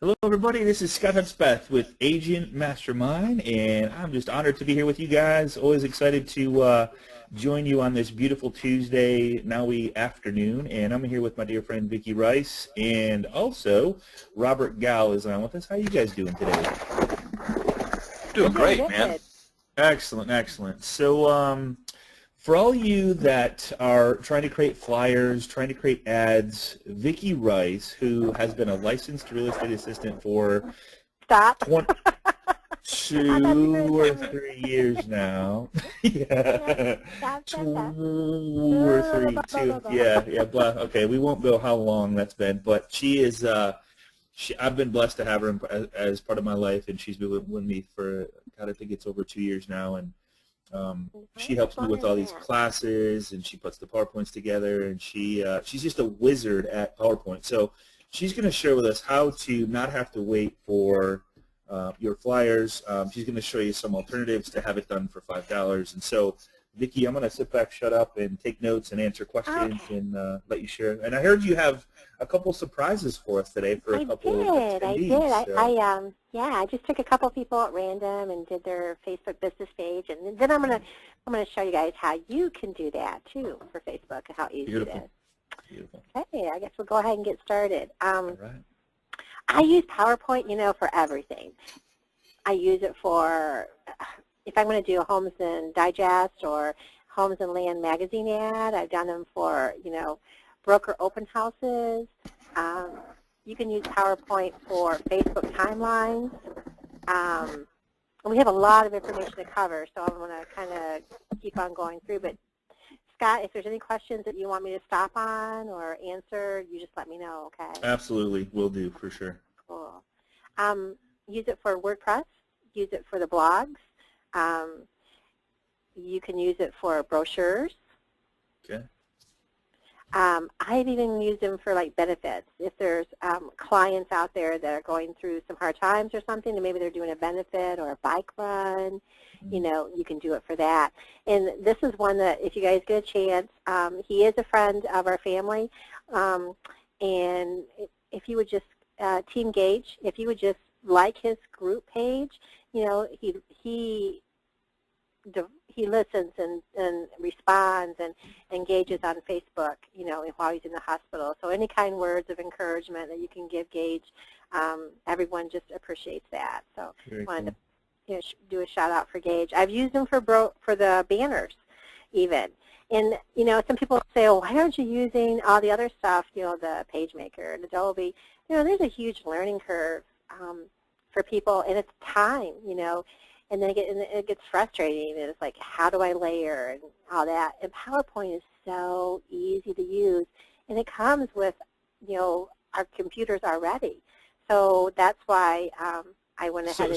Hello, everybody. This is Scott Hudspeth with Agent Mastermind, and I'm just honored to be here with you guys. Always excited to join you on this beautiful Tuesday, afternoon. And I'm here with my dear friend Vicki Rice, and also Robert Gal is on with us. How you guys doing today? Doing great, man. Good. Excellent, excellent. So, for all you that are trying to create flyers, trying to create ads, Vicki Rice, who has been a licensed real estate assistant for Stop. 20, I thought you were 2 or 3 years now. Yeah, Stop, two stop, stop. or three, two. Yeah. Blah. Okay, we won't go how long that's been, but she is. I've been blessed to have her as part of my life, and she's been with me for God, I think it's over 2 years now, and she helps me with all these classes, and she puts the PowerPoints together, and she's just a wizard at PowerPoint. So she's going to share with us how to not have to wait for your flyers. She's going to show you some alternatives to have it done for $5. And so, Vicki, I'm going to sit back, shut up, and take notes and answer questions and let you share. And I heard you have a couple surprises for us today for a couple of attendees. So. I just took a couple people at random and did their Facebook business page, and then I'm gonna show you guys how you can do that too for Facebook and how easy Beautiful. it is. Beautiful. Okay, I guess we'll go ahead and get started. All right. I use PowerPoint, for everything. I use it for if I'm going to do a Homes and Digest or Homes and Land magazine ad. I've done them for, broker open houses. You can use PowerPoint for Facebook timelines. And we have a lot of information to cover, so I'm going to kind of keep on going through. But, Scott, if there's any questions that you want me to stop on or answer, you just let me know, okay? Absolutely. Will do, for sure. Cool. Use it for WordPress. Use it for the blogs. You can use it for brochures. Okay. I've even used them for like benefits. If there's clients out there that are going through some hard times or something, and maybe they're doing a benefit or a bike run, you can do it for that. And this is one that if you guys get a chance, he is a friend of our family, and if you would just, Team Gage, if you would just like his group page, he listens and responds and engages on Facebook, while he's in the hospital. So any kind words of encouragement that you can give Gage, everyone just appreciates that. So I wanted to do a shout out for Gage. I've used them for the banners even. And, some people say, oh, why aren't you using all the other stuff, the PageMaker and Adobe? There's a huge learning curve for people, and it's time, and then it gets frustrating, and it's like, how do I layer and all that? And PowerPoint is so easy to use, and it comes with, our computers already. So that's why I went ahead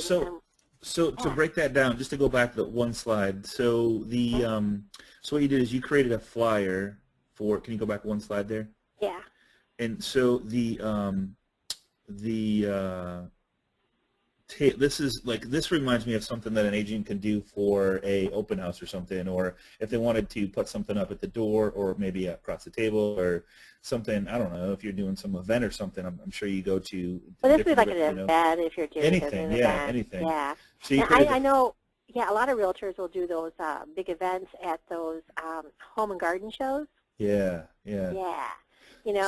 So to break that down, just to go back to one slide. So so what you did is you created a flyer for. Can you go back one slide there? Yeah. And so this reminds me of something that an agent can do for a open house or something, or if they wanted to put something up at the door or maybe across the table or something. I don't know if you're doing some event or something. I'm sure you go to. Well, this would be like an event if you're doing anything. Yeah, anything. Yeah. So I know. Yeah, a lot of realtors will do those big events at those home and garden shows. Yeah. Yeah.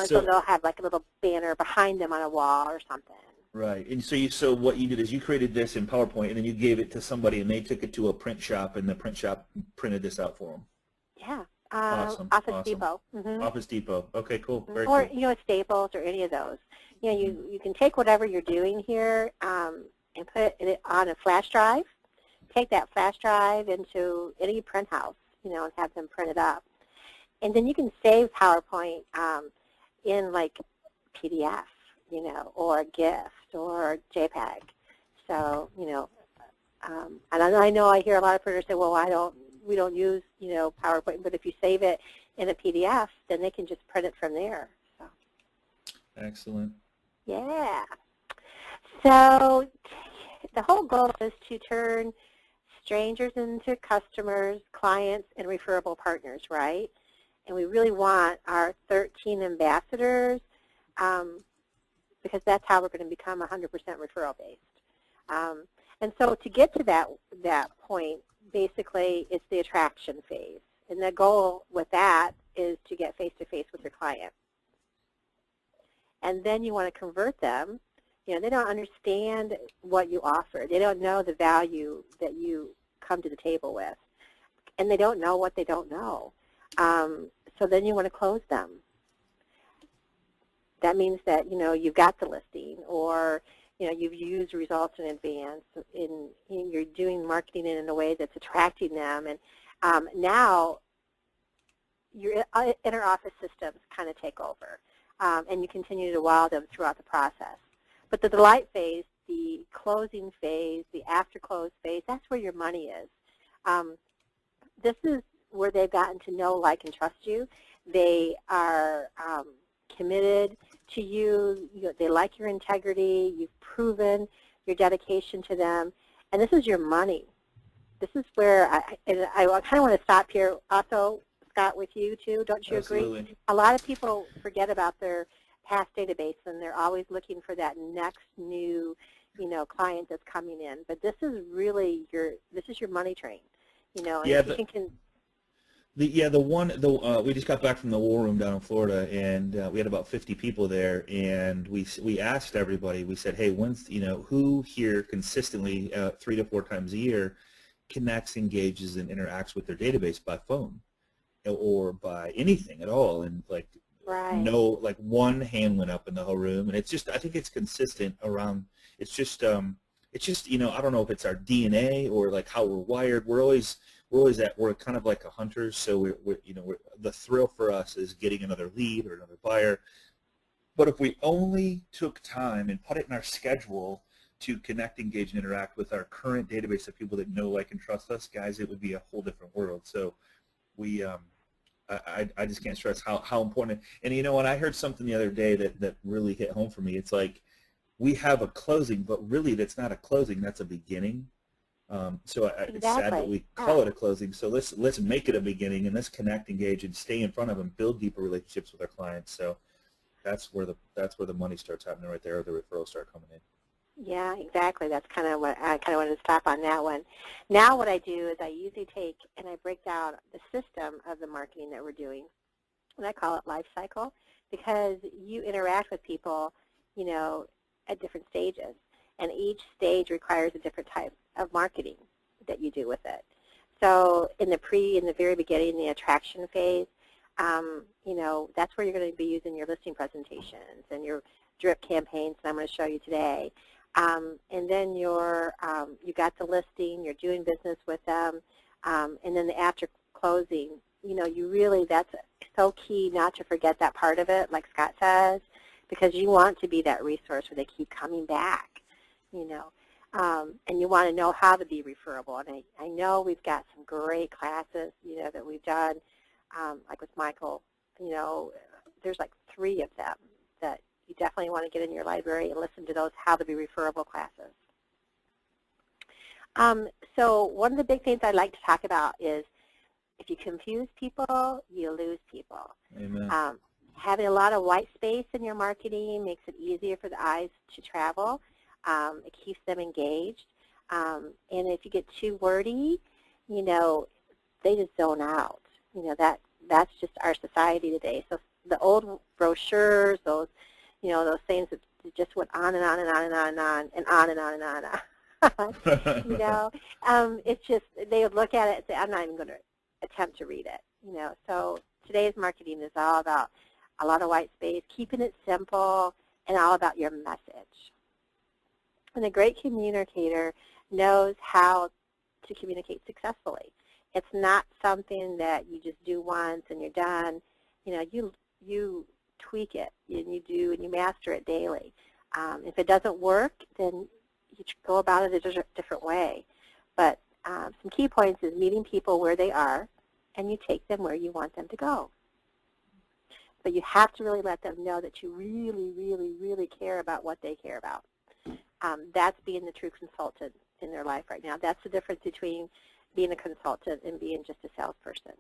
So they'll have like a little banner behind them on a wall or something. Right, and so what you did is you created this in PowerPoint, and then you gave it to somebody, and they took it to a print shop, and the print shop printed this out for them. Yeah. Awesome. Office Depot. Mm-hmm. Office Depot. Okay, cool. Very or cool. Staples or any of those. You can take whatever you're doing here and put it on a flash drive. Take that flash drive into any print house, and have them print it up. And then you can save PowerPoint in like PDF, or GIF or JPEG. So, and I know I hear a lot of printers say, well, we don't use, PowerPoint, but if you save it in a PDF, then they can just print it from there. So. Excellent. Yeah. So the whole goal is to turn strangers into customers, clients, and referable partners, right? And we really want our 13 ambassadors because that's how we're going to become 100% referral based. And so to get to that point, basically it's the attraction phase. And the goal with that is to get face-to-face with your client. And then you want to convert them. You know, they don't understand what you offer. They don't know the value that you come to the table with. And they don't know what they don't know. So then you want to close them. That means that, you know, you've got the listing, or, you know, you've used results in advance, you're doing marketing in a way that's attracting them. And now your inner office systems kind of take over, and you continue to wow them throughout the process. But the delight phase, the closing phase, the after-close phase, that's where your money is. This is where they've gotten to know, like, and trust you. They are committed to you. They like your integrity. You've proven your dedication to them. And this is your money. This is where I kind of want to stop here also, Scott, with you too. Don't you Absolutely. agree? A lot of people forget about their past database, and they're always looking for that next new, you know, client that's coming in. But this is really your money train. You know, and Yeah, if you can. We just got back from the war room down in Florida, and we had about 50 people there, and we asked everybody. We said, hey, who here consistently 3 to 4 times a year connects, engages, and interacts with their database by phone or by anything at all? And like, right. No, like one hand went up in the whole room, and it's just, I think it's consistent around. It's just you know, I don't know if it's our DNA or like how we're wired. We're kind of like a hunter, so the thrill for us is getting another lead or another buyer. But if we only took time and put it in our schedule to connect, engage, and interact with our current database of people that know, like, and trust us, guys, it would be a whole different world. So I just can't stress how important. And you know what? I heard something the other day that really hit home for me. It's like we have a closing, but really that's not a closing. That's a beginning. So Exactly. it's sad that we call it a closing. So let's make it a beginning, and let's connect, engage, and stay in front of them, build deeper relationships with our clients. So that's where the money starts happening right there, or the referrals start coming in. Yeah, exactly. That's kind of what I kind of wanted to stop on that one. Now what I do is I usually take and I break down the system of the marketing that we're doing, and I call it life cycle, because you interact with people, you know, at different stages, and each stage requires a different type of marketing that you do with it. So in the very beginning, the attraction phase, you know, that's where you're going to be using your listing presentations and your drip campaigns that I'm going to show you today. And then you got the listing, you're doing business with them, and then the after closing, you know, that's so key not to forget that part of it, like Scott says, because you want to be that resource where they keep coming back, you know. And you want to know how to be referable. And I know we've got some great classes, you know, that we've done, like with Michael. You know, there's like 3 of them that you definitely want to get in your library and listen to those how to be referable classes. So one of the big things I'd like to talk about is if you confuse people, you lose people. Amen. Having a lot of white space in your marketing makes it easier for the eyes to travel. It keeps them engaged. And if you get too wordy, you know, they just zone out. You know, that's just our society today. So the old brochures, those, you know, those things that just went on and on and on and on and on and on and on and on and on. You know, it's just, they would look at it and say, I'm not even going to attempt to read it. You know, so today's marketing is all about a lot of white space, keeping it simple, and all about your message. And a great communicator knows how to communicate successfully. It's not something that you just do once and you're done. You know, you tweak it and you master it daily. If it doesn't work, then you go about it a different way. But some key points is meeting people where they are, and you take them where you want them to go. But you have to really let them know that you really, really, really care about what they care about. That's being the true consultant in their life right now. That's the difference between being a consultant and being just a salesperson.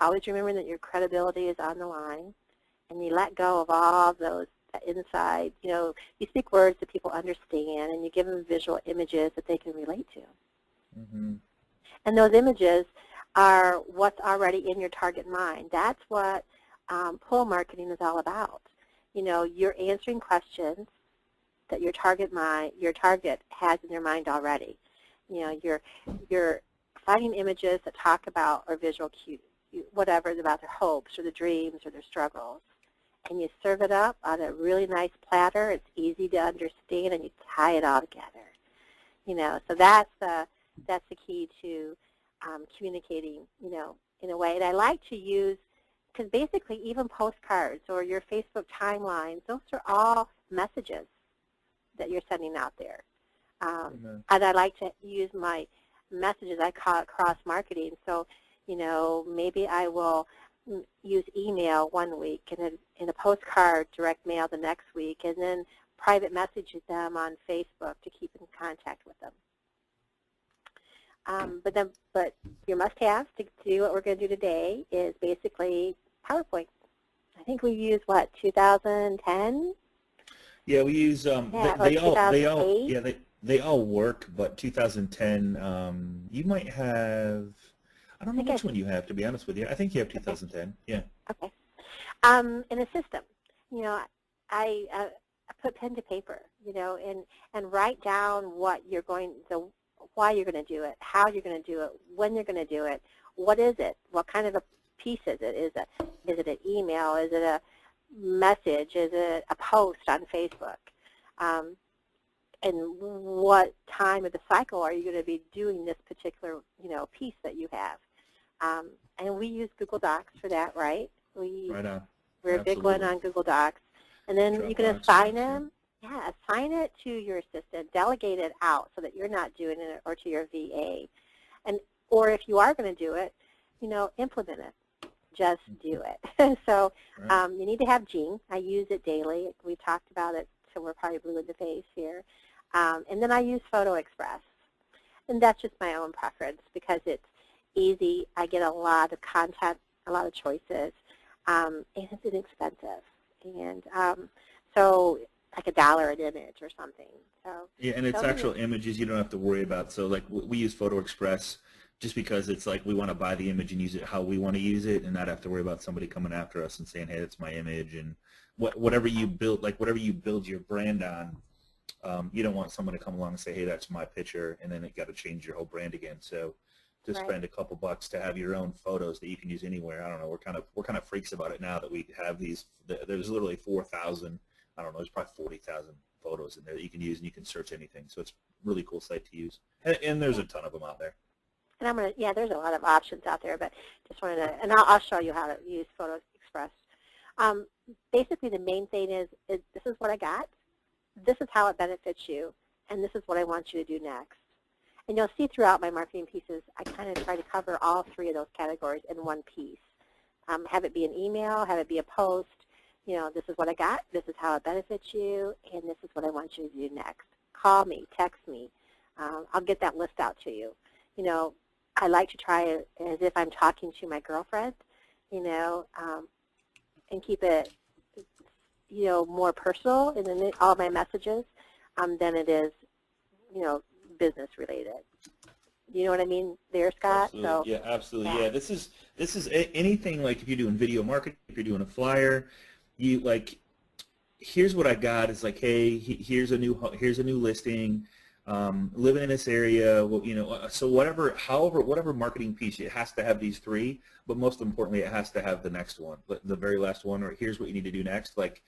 Always remember that your credibility is on the line, and you let go of all those that inside. You know, you speak words that people understand, and you give them visual images that they can relate to. Mm-hmm. And those images are what's already in your target mind. That's what pull marketing is all about. You know, you're answering questions that your target has in their mind already. You know, you're finding images that talk about or visual cues, whatever, about their hopes or their dreams or their struggles. And you serve it up on a really nice platter. It's easy to understand, and you tie it all together. You know, so that's the key to communicating, you know, in a way. And I like to use, because basically even postcards or your Facebook timelines, those are all messages that you're sending out there. And I like to use my messages, I call it cross-marketing. So, you know, maybe I will use email one week and in a postcard direct mail the next week, and then private message them on Facebook to keep in contact with them. But your must-have to do what we're going to do today is basically PowerPoint. I think we use, what, 2010? Yeah, we use they all work, but 2010 you might have, I don't know which one you have, to be honest with you. I think you have 2010. Yeah. Okay. In a system, you know, I put pen to paper, you know, and write down what you're going to, why you're going to do it, how you're going to do it, when you're going to do it, what is it, what kind of a piece is it? Is it an email? Is it a message? Is it a post on Facebook? And what time of the cycle are you going to be doing this particular, you know, piece that you have? And we use Google Docs for that, right? Right on. We're a big one on Google Docs. And then you can assign them. Yeah, assign it to your assistant. Delegate it out so that you're not doing it, or to your VA. Or if you are going to do it, you know, implement it. Just do it. So you need to have Gene. I use it daily. We talked about it, so we're probably blue in the face here. And then I use Photo Express. And that's just my own preference because it's easy. I get a lot of content, a lot of choices, and it's inexpensive. And so like $1 an image or something. So yeah, and it's actual images you don't have to worry about. So like we use Photo Express just because it's like we want to buy the image and use it how we want to use it, and not have to worry about somebody coming after us and saying, hey, that's my image. And whatever you build, like whatever you build your brand on, you don't want someone to come along and say, hey, that's my picture, and then it got to change your whole brand again. So to spend a couple bucks to have your own photos that you can use anywhere, I don't know, we're kind of freaks about it now that we have these. There's literally 4,000. I don't know, there's probably 40,000 photos in there that you can use, and you can search anything. So it's a really cool site to use, and there's a ton of them out there. And there's a lot of options out there, but just wanted to, and I'll show you how to use Photo Express. Basically, the main thing is this is what I got, this is how it benefits you, and this is what I want you to do next. And you'll see throughout my marketing pieces, I kind of try to cover all three of those categories in one piece. Have it be an email, have it be a post. You know, this is what I got, this is how it benefits you, and this is what I want you to do next. Call me, text me. I'll get that list out to you. You know, I like to try it as if I'm talking to my girlfriend, you know, and keep it, you know, more personal in all my messages than it is, you know, business related. You know what I mean there, Scott? Absolutely. So, yeah, absolutely. Yeah, this is anything like if you're doing video marketing, if you're doing a flyer, you like, here's what I got. It's like, hey, here's a new listing. Living in this area, you know, so whatever marketing piece, it has to have these three, but most importantly, it has to have the next one, the very last one, or here's what you need to do next, like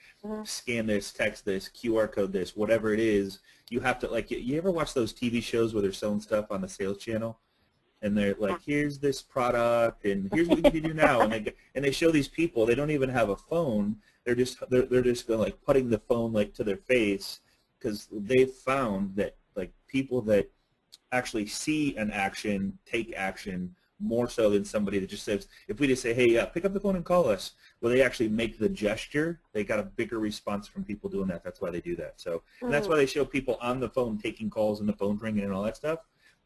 scan this, text this, QR code this, whatever it is. You have to, like, you ever watch those TV shows where they're selling stuff on the sales channel, and they're like, here's this product, and here's what you need to do now, and they show these people, they don't even have a phone, they're just like putting the phone like to their face, because they've found that like people that actually see an action take action more so than somebody that just says, if we just say, hey, pick up the phone and call us, well, they actually make the gesture, they got a bigger response from people doing that. That's why they do that. So and that's why they show people on the phone taking calls and the phone ringing and all that stuff.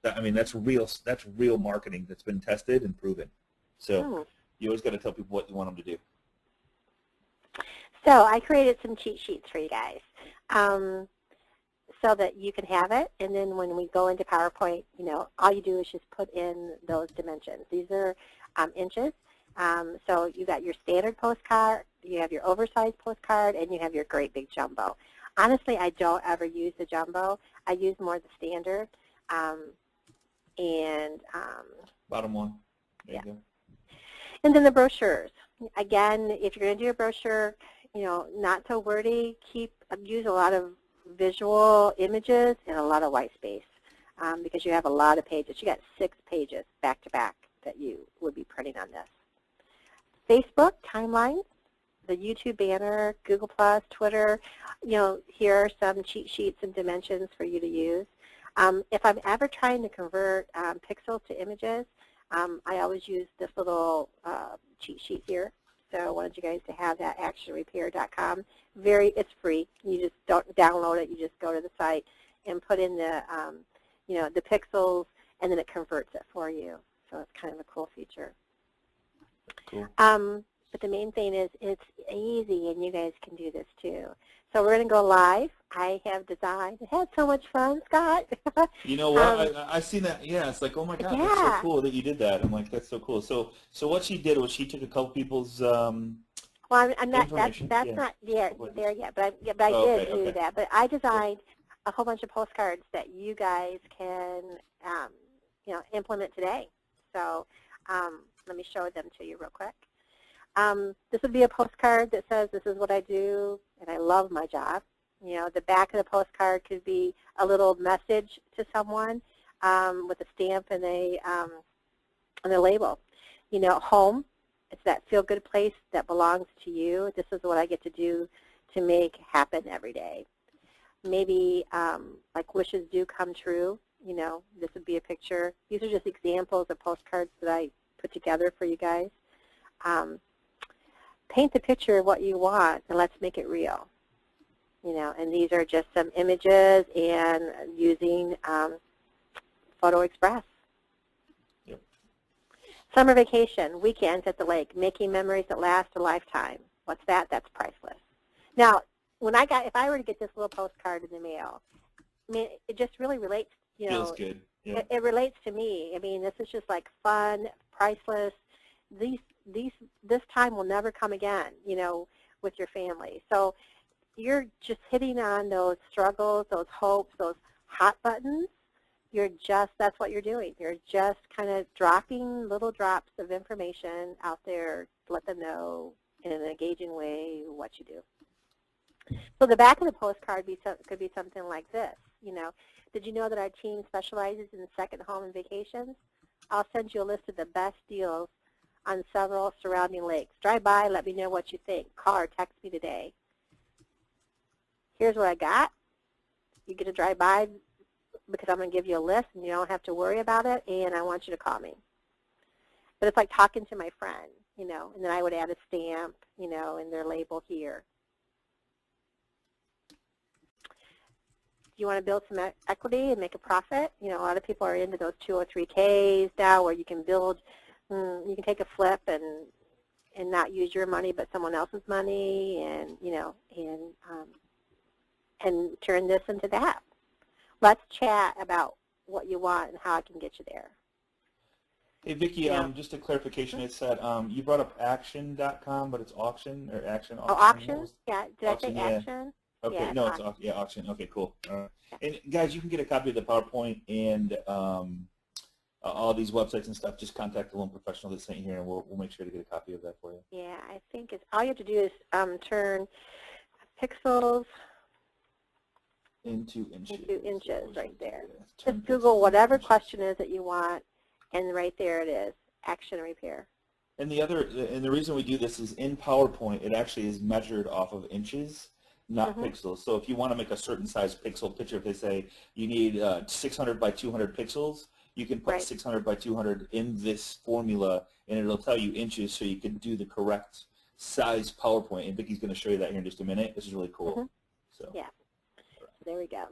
I mean, that's real marketing that's been tested and proven. So you always got to tell people what you want them to do. So I created some cheat sheets for you guys so that you can have it. And then when we go into PowerPoint, all you do is just put in those dimensions. These are inches. So you got your standard postcard, you have your oversized postcard, and you have your great big jumbo. Honestly, I don't ever use the jumbo. I use more the standard. Bottom one. There Yeah. you go. And then the brochures. Again, if you're going to do a brochure, not so wordy, use a lot of visual images and a lot of white space because you have a lot of pages. You got 6 pages back to back that you would be printing on this. Facebook timeline, the YouTube banner, Google+, Twitter, here are some cheat sheets and dimensions for you to use. If I'm ever trying to convert pixels to images, I always use this little cheat sheet here. So I wanted you guys to have that, actionrepair.com. It's free. You just don't download it. You just go to the site and put in the, the pixels, and then it converts it for you. So it's kind of a cool feature. Cool. But the main thing is it's easy, and you guys can do this too. So we're going to go live. I have designed. It had so much fun, Scott. You know what? I seen that. Yeah, it's like, oh my God, that's so cool that you did that. I'm like, that's so cool. So what she did was she took a couple people's well, I'm not. That's not there yet. But I did do that. But I designed a whole bunch of postcards that you guys can, implement today. So let me show them to you real quick. This would be a postcard that says, this is what I do, and I love my job. The back of the postcard could be a little message to someone with a stamp and a label. Home, it's that feel-good place that belongs to you. This is what I get to do to make happen every day. Maybe like wishes do come true. This would be a picture. These are just examples of postcards that I put together for you guys. Paint the picture of what you want, and let's make it real. And these are just some images and using Photo Express. Yep. Summer vacation, weekends at the lake, making memories that last a lifetime. What's that? That's priceless. Now, if I were to get this little postcard in the mail, it just really relates. Feels good. Yeah. It relates to me. This is just like fun, priceless. This time will never come again, with your family. So you're just hitting on those struggles, those hopes, those hot buttons. That's what you're doing. You're just kind of dropping little drops of information out there to let them know in an engaging way what you do. So the back of the postcard could be something like this. Did you know that our team specializes in second home and vacations? I'll send you a list of the best deals on several surrounding lakes. Drive by, let me know what you think. Call or text me today. Here's what I got. You get to drive by because I'm going to give you a list, and you don't have to worry about it, and I want you to call me. But it's like talking to my friend, and then I would add a stamp, and their label here. Do you want to build some equity and make a profit? A lot of people are into those 203Ks now where you can build, you can take a flip and not use your money but someone else's money and, and turn this into that. Let's chat about what you want and how I can get you there. Hey, Vicki, just a clarification. It said you brought up action.com, but it's auction or action. Oh, auction? Yeah. Did auction, I say action? Okay, yeah, no, it's auction. Okay, cool. And guys, you can get a copy of the PowerPoint and all these websites and stuff. Just contact the loan professional that's sitting here, and we'll make sure to get a copy of that for you. Yeah, I think all you have to do is turn pixels into inches. Into inches right there. Turn Just Google pixels whatever into question is that you want, and right there it is, action repair. And the reason we do this is in PowerPoint, it actually is measured off of inches, not pixels. So if you want to make a certain size pixel picture, if they say you need 600 by 200 pixels, you can put 600 by 200 in this formula, and it'll tell you inches, so you can do the correct size PowerPoint. And Vicki's going to show you that here in just a minute. This is really cool. So yeah, there we go.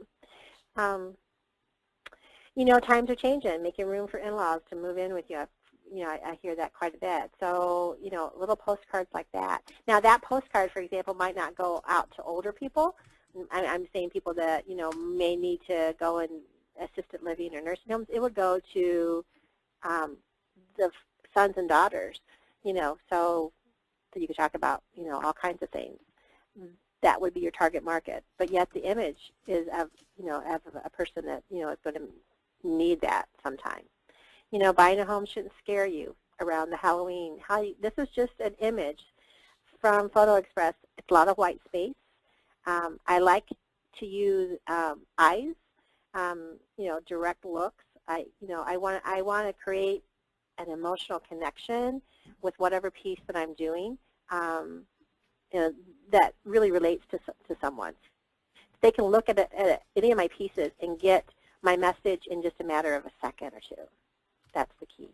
Times are changing. Making room for in-laws to move in with you. I hear that quite a bit. So, little postcards like that. Now, that postcard, for example, might not go out to older people. I'm saying people that, may need to go in assisted living or nursing homes. It would go to the sons and daughters, so you could talk about, all kinds of things. That would be your target market. But yet the image is of, of a person that, is going to need that sometime. Buying a home shouldn't scare you around the Halloween. This is just an image from Photo Express. It's a lot of white space. I like to use eyes, direct looks. I want to create an emotional connection with whatever piece that I'm doing that really relates to someone. They can look at any of my pieces and get my message in just a matter of a second or two. That's the key.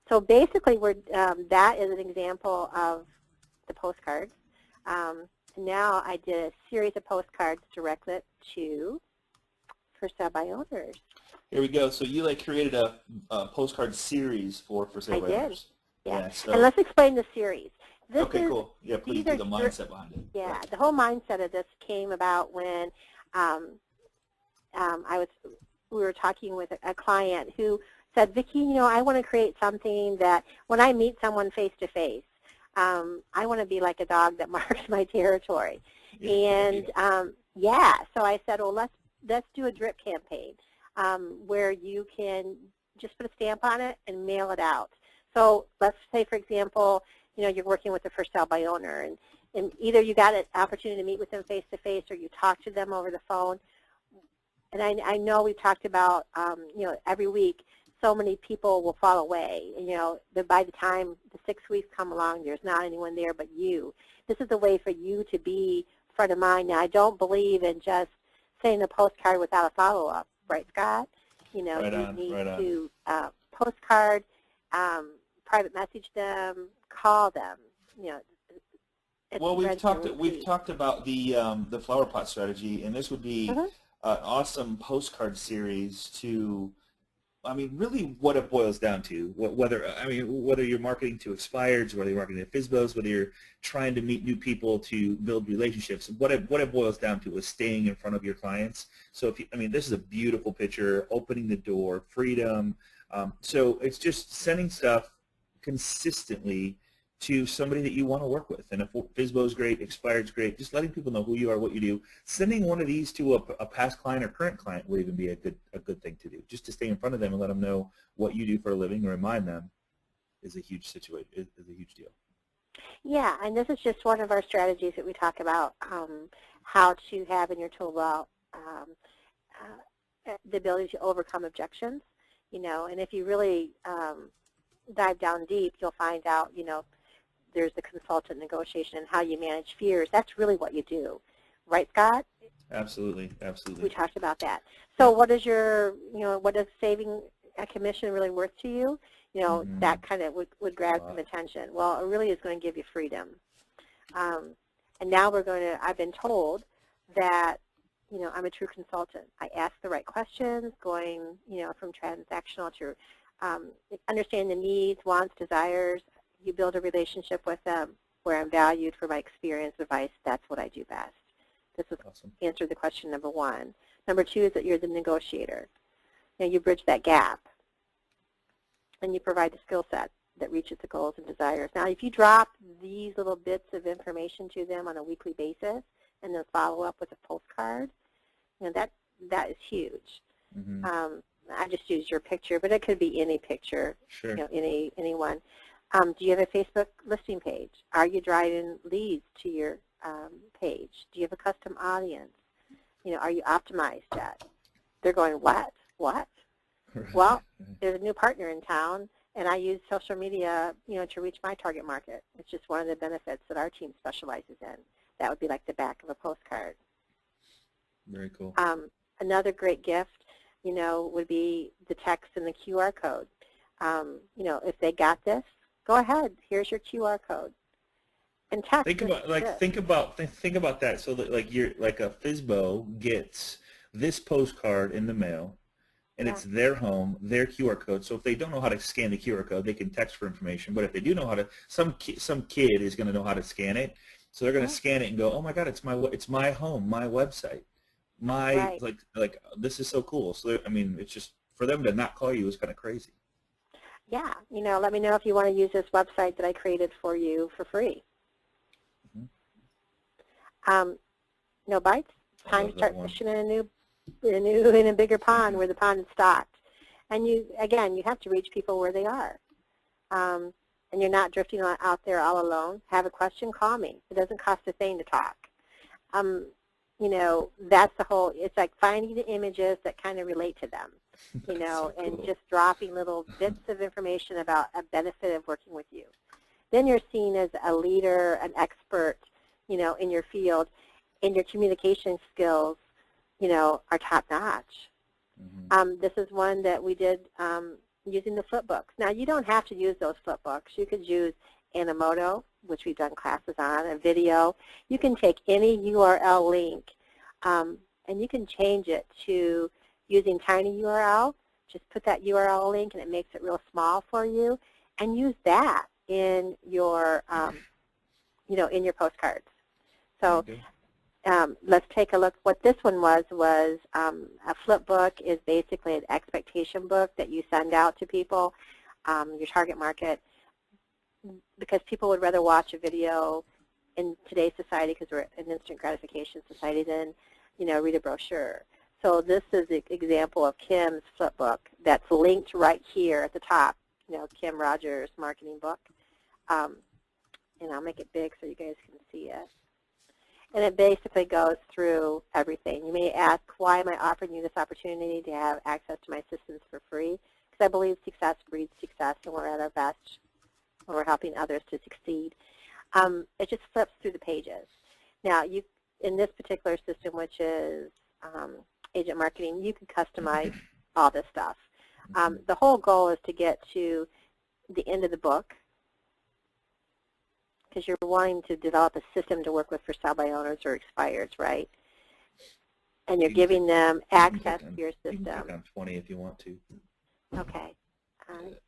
So basically, that is an example of the postcards. Now I did a series of postcards directed to for sale by owners. Here we go. So you created a postcard series for sale by owners. Yeah. So. And let's explain the series. Okay, cool. Yeah, please do the mindset behind it. Yeah, the whole mindset of this came about when we were talking with a client who said, Vicki, I want to create something that when I meet someone face to face, I want to be like a dog that marks my territory. And so I said, well, let's do a drip campaign where you can just put a stamp on it and mail it out. So let's say, for example, you're working with a for sale by owner, and either you got an opportunity to meet with them face to face or you talk to them over the phone. And I know we've talked about, every week so many people will fall away. That by the time the 6 weeks come along, there's not anyone there but you. This is a way for you to be front of mind. Now, I don't believe in just sending a postcard without a follow-up, right, Scott? You need to postcard, private message them, call them. Well, we've talked about the flower pot strategy, and this would be an awesome postcard series to. I mean, really, what it boils down to, whether you're marketing to expireds, whether you're marketing to FSBOs, whether you're trying to meet new people to build relationships, what it boils down to is staying in front of your clients. So, this is a beautiful picture, opening the door, freedom. So it's just sending stuff consistently to somebody that you want to work with. And if FSBO is great, expired is great, just letting people know who you are, what you do. Sending one of these to a past client or current client would even be a good thing to do. Just to stay in front of them and let them know what you do for a living and remind them is a huge deal. Yeah, and this is just one of our strategies that we talk about, how to have in your tool belt the ability to overcome objections. And if you really dive down deep, you'll find out, there's the consultant negotiation and how you manage fears. That's really what you do. Right, Scott? Absolutely. We talked about that. So what is what is saving a commission really worth to you? That kind of would grab some attention. Well, it really is going to give you freedom. And now I've been told that, I'm a true consultant. I ask the right questions, going, from transactional to understand the needs, wants, desires. You build a relationship with them where I'm valued for my experience, advice. That's what I do best. This is awesome. Answer the question number one. Number two is that you're the negotiator. You bridge that gap, and you provide the skill set that reaches the goals and desires. Now, if you drop these little bits of information to them on a weekly basis and then follow up with a postcard, that is huge. I just used your picture, but it could be any picture, sure. Anyone. Do you have a Facebook listing page? Are you driving leads to your page? Do you have a custom audience? Are you optimized yet? They're going, what? What? Right. Well, there's a new partner in town, and I use social media, to reach my target market. It's just one of the benefits that our team specializes in. That would be like the back of a postcard. Very cool. Another great gift, would be the text and the QR code. If they got this, go ahead. Here's your QR code. And text. Think about that. So that you're like a FSBO gets this postcard in the mail, and it's their home, their QR code. So if they don't know how to scan the QR code, they can text for information. But if they do know how to, some kid is going to know how to scan it. So they're going to scan it and go, oh my God, it's my home, my website, my like this is so cool. So I mean, it's just for them to not call you is kind of crazy. Yeah, you know, let me know if you want to use this website that I created for you for free. No bites. Time to start fishing in a bigger pond where the pond is stocked. And you have to reach people where they are. And you're not drifting out there all alone. Have a question, call me. It doesn't cost a thing to talk. You know, that's the whole, it's like finding the images that kind of relate to them, you know, so and just dropping little bits of information about a benefit of working with you. Then you're seen as a leader, an expert, you know, in your field, and your communication skills, you know, are top-notch. This is one that we did using the flip books. Now, you don't have to use those flip books. You could use Animoto, which we've done classes on, a video. You can take any URL link, and you can change it to using TinyURL. Just put that URL link, and it makes it real small for you, and use that in your, you know, in your postcards. So let's take a look. What this one was a flip book is basically an expectation book that you send out to people, your target market, because people would rather watch a video in today's society because we're an instant gratification society than, you know, read a brochure. So this is an example of Kim's flip book that's linked right here at the top, you know, Kim Rogers' marketing book. And I'll make it big so you guys can see it. And it basically goes through everything. You may ask, why am I offering you this opportunity to have access to my systems for free? Because I believe success breeds success, and we're at our best when we're helping others to succeed. It just flips through the pages. Now, you, in this particular system, which is agent marketing, you can customize all this stuff. The whole goal is to get to the end of the book, because you're wanting to develop a system to work with for sell-by owners or expireds, right? And you're giving them access to your system. You can click on 20 if you want to. Okay.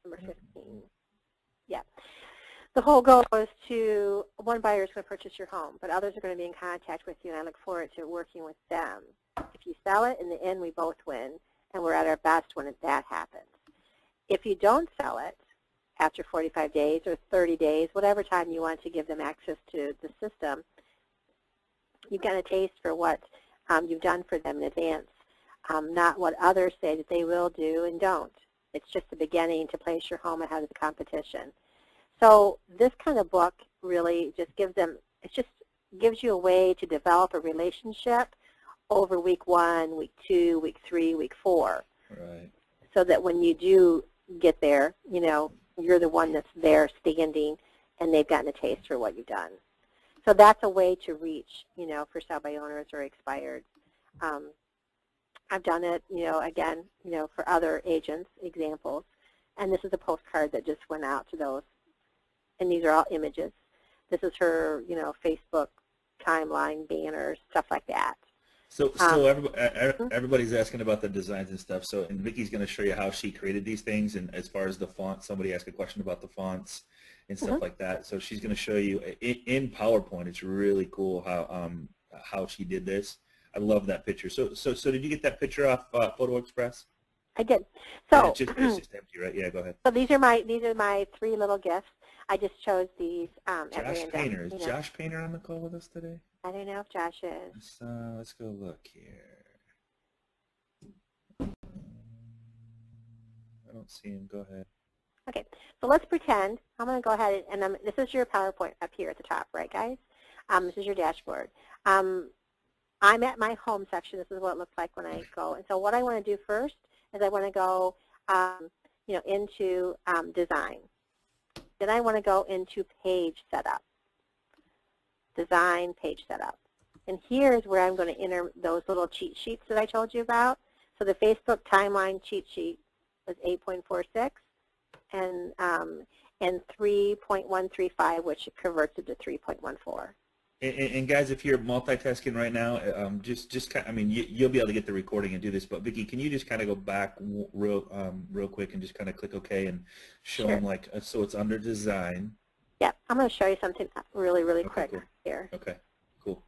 Number 15. Yeah. The whole goal is to, one buyer is going to purchase your home, but others are going to be in contact with you, and I look forward to working with them. If you sell it, in the end, we both win, and we're at our best when that happens. If you don't sell it, after 45 days or 30 days, whatever time you want to give them access to the system, you've got a taste for what you've done for them in advance, not what others say that they will do and don't. It's just the beginning to place your home ahead of the competition. So this kind of book really just gives them, it just gives you a way to develop a relationship over week 1, week 2, week 3, week 4. Right. So that when you do get there, you know, you're the one that's there standing, and they've gotten a taste for what you've done. So that's a way to reach, you know, for sell-by owners or expired. I've done it, you know, again, you know, for other agents, examples. And this is a postcard that just went out to those. And these are all images. This is her, you know, Facebook timeline, banners, stuff like that. So everybody's asking about the designs and stuff. So, and Vicki's going to show you how she created these things, and as far as the font, somebody asked a question about the fonts and stuff like that. So she's going to show you in PowerPoint. It's really cool how she did this. I love that picture. So did you get that picture off Photo Express? I did. So it's just empty, right? Yeah, go ahead. So these are my 3 little gifts. I just chose these at Josh random. Painter. Is Josh Painter on the call with us today? I don't know if Josh is. Let's go look here. I don't see him. Go ahead. Okay, so let's pretend. I'm going to go ahead and this is your PowerPoint up here at the top, right, guys? This is your dashboard. I'm at my home section. This is what it looks like when I go. And so what I want to do first is I want to go, you know, into design. Then I want to go into page setup. Design, page setup. And here's where I'm going to enter those little cheat sheets that I told you about. So the Facebook timeline cheat sheet was 8.46 and 3.135, which converts it to 3.14. And guys, if you're multitasking right now, just kind, I mean, you'll be able to get the recording and do this. But Vicki, can you just kind of go back real quick and just kind of click OK and show Sure. them like so it's under design. Yep, I'm going to show you something really Okay, quick cool. here. Okay, cool.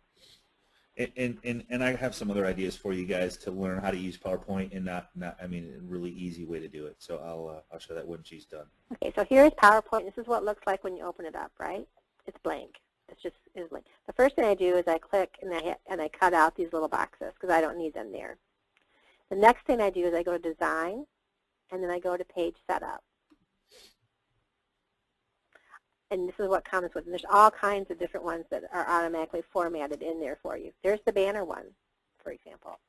And I have some other ideas for you guys to learn how to use PowerPoint and not I mean, a really easy way to do it. So I'll show that when she's done. Okay, so here's PowerPoint. This is what it looks like when you open it up, right? It's blank. It's blank. The first thing I do is I click and I cut out these little boxes because I don't need them there. The next thing I do is I go to Design, and then I go to Page Setup. And this is what comes with. And there's all kinds of different ones that are automatically formatted in there for you. There's the banner one, for example.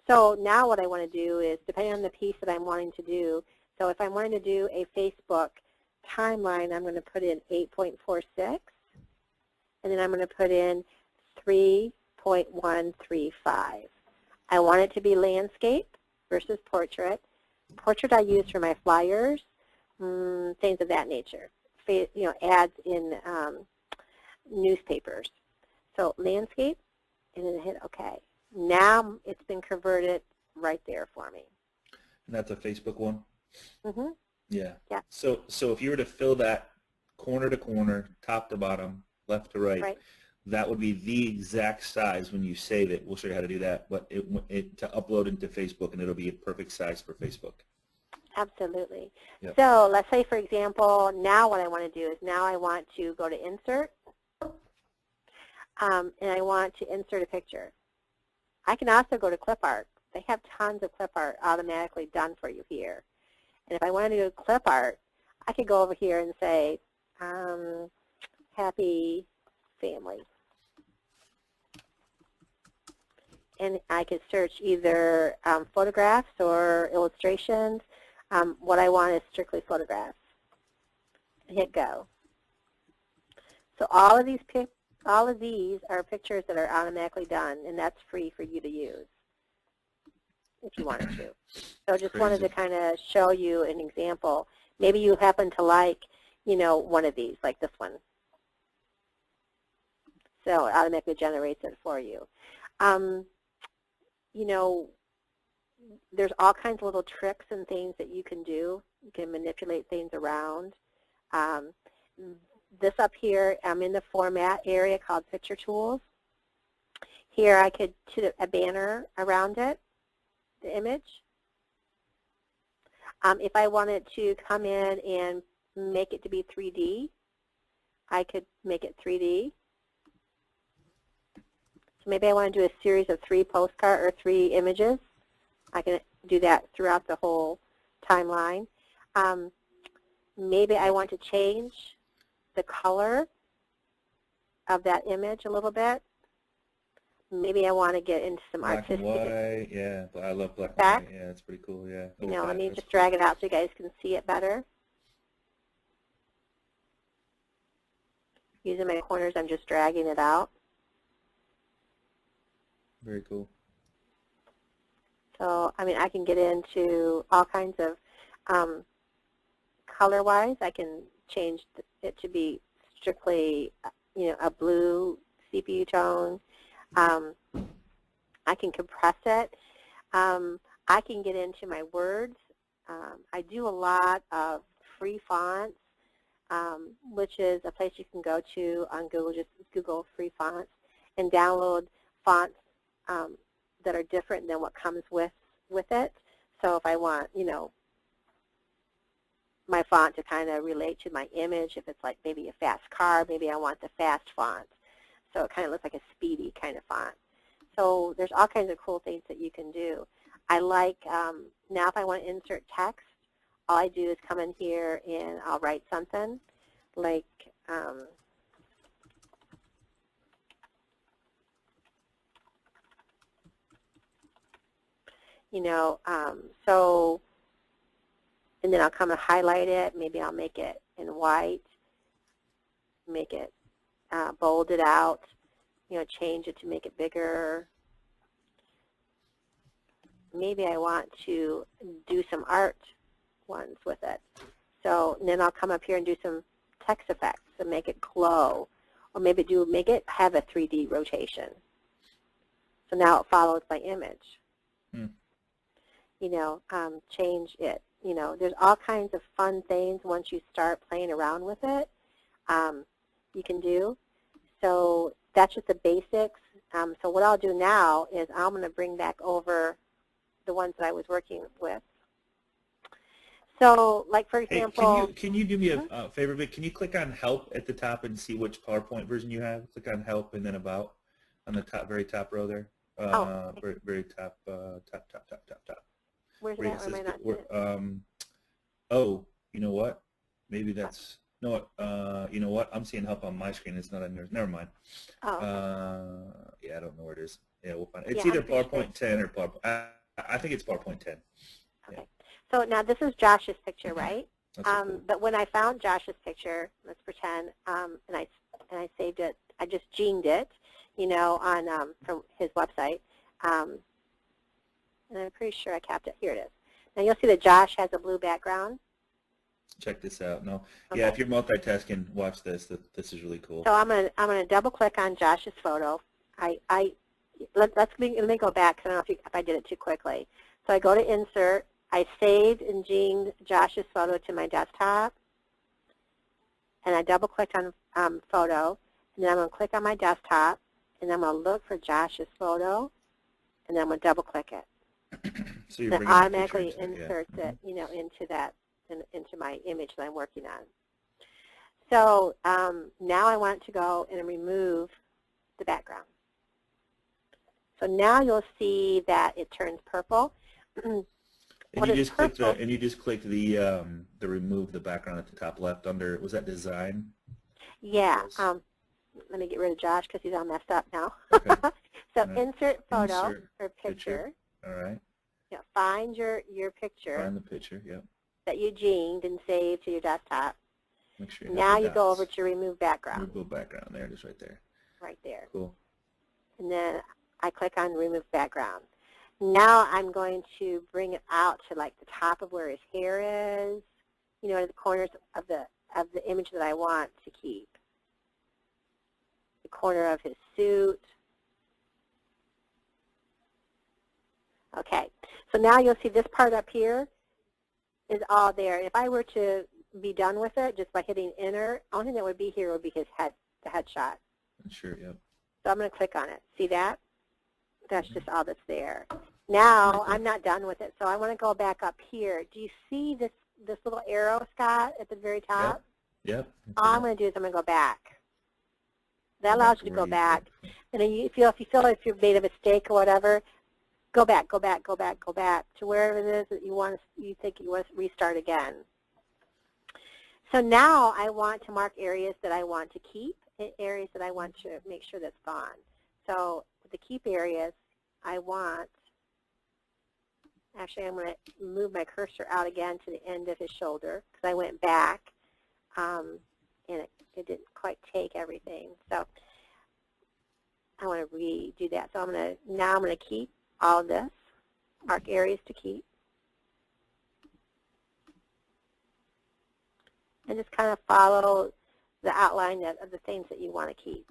So now what I want to do is, depending on the piece that I'm wanting to do, so if I'm wanting to do a Facebook timeline, I'm going to put in 8.46, and then I'm going to put in 3.135. I want it to be landscape versus portrait. Portrait I use for my flyers, things of that nature. Ads in newspapers. So landscape, and then hit OK. Now it's been converted right there for me. And that's a Facebook one? Mm-hmm. Yeah. Yeah. So if you were to fill that corner to corner, top to bottom, left to right, that would be the exact size when you save it. We'll show you how to do that, but to upload into Facebook, and it'll be a perfect size for Facebook. Absolutely. Yep. So let's say, for example, now what I want to do is now I want to go to Insert, and I want to insert a picture. I can also go to Clip Art. They have tons of Clip Art automatically done for you here. And if I wanted to do Clip Art, I could go over here and say, Happy Family. And I could search either photographs or illustrations. What I want is strictly photographs. Hit Go. So all of these are pictures that are automatically done, and that's free for you to use if you wanted to. So just wanted to kind of show you an example. Maybe you happen to like, one of these, like this one. So it automatically generates it for you. There's all kinds of little tricks and things that you can do. You can manipulate things around. This up here, I'm in the format area called Picture Tools. Here I could put a banner around it, the image. If I wanted to come in and make it to be 3D, I could make it 3D. So maybe I want to do a series of 3 postcards or 3 images. I can do that throughout the whole timeline. Maybe I want to change the color of that image a little bit. Maybe I want to get into some black artistic. Black and white, yeah. I love black and white. Yeah, that's pretty cool, yeah. Let me just drag it out so you guys can see it better. Using my corners, I'm just dragging it out. Very cool. So, I can get into all kinds of color-wise. I can change it to be strictly, a blue CPU tone. I can compress it. I can get into my words. I do a lot of free fonts, which is a place you can go to on Google. Just Google free fonts and download fonts that are different than what comes with it. So if I want, my font to kind of relate to my image, if it's like maybe a fast car, maybe I want the fast font. So it kind of looks like a speedy kind of font. So there's all kinds of cool things that you can do. I like, now if I want to insert text, all I do is come in here and I'll write something like, and then I'll come and highlight it. Maybe I'll make it in white, make it bold it out, change it to make it bigger. Maybe I want to do some art ones with it. So and then I'll come up here and do some text effects and make it glow or maybe make it have a 3D rotation. So now it follows my image. You know, change it. You know, there's all kinds of fun things once you start playing around with it you can do. So that's just the basics. So what I'll do now is I'm going to bring back over the ones that I was working with. So, like for example, hey, can you do me a favor, Vic? Can you click on Help at the top and see which PowerPoint version you have? Click on Help and then About on the top, very top row there. Very top, top. Where's that? Or am I not seeing it? Oh, you know what? Maybe that's no. You know what? I'm seeing Help on my screen. It's not on yours. Never mind. Oh. Yeah, I don't know where it is. Yeah, we'll find it. It's either PowerPoint 10 or PowerPoint. I think it's PowerPoint 10. Okay. Yeah. So now this is Josh's picture, right? So cool. But when I found Josh's picture, let's pretend, and I saved it. I just ginged it, you know, on from his website, and I'm pretty sure I capped it. Here it is. Now you'll see that Josh has a blue background. Check this out. No, okay. Yeah, if you're multitasking, watch this. This is really cool. So I'm gonna double click on Josh's photo. Let me go back because I don't know if I did it too quickly. So I go to Insert. I saved and ginged Josh's photo to my desktop, and I double-clicked on Photo, and then I'm going to click on my desktop, and then I'm going to look for Josh's photo, and then I'm going to double-click it. So you're it automatically inserts it, you know, into my image that I'm working on. So now I want to go and remove the background. So now you'll see that it turns purple. And you just clicked the remove the background at the top left under, was that design? Yeah. Let me get rid of Josh because he's all messed up now. Okay. So insert photo or picture. All right. Yeah, find your picture. Find the picture, yep. That you ginged and saved to your desktop. Make sure you now you go over to remove background. Remove background. There it is right there. Right there. Cool. And then I click on remove background. Now I'm going to bring it out to like the top of where his hair is, you know, the corners of the image that I want to keep. The corner of his suit. Okay, so now you'll see this part up here is all there. If I were to be done with it just by hitting enter, the only thing that would be here would be his head, the headshot. Sure, yep. So I'm going to click on it. See that? That's just all that's there. Now I'm not done with it, so I want to go back up here. Do you see this little arrow, Scott, at the very top? Yep. All I'm going to do is I'm going to go back. That allows you to go back. And then if you feel like you've made a mistake or whatever, go back to wherever it is that you think you want to restart again. So now I want to mark areas that I want to keep and areas that I want to make sure that's gone. So the keep areas, I want, actually I'm going to move my cursor out again to the end of his shoulder because I went back and it didn't quite take everything. So I want to redo that. So now I'm going to keep all this, mark areas to keep. And just kind of follow the outline of the things that you want to keep.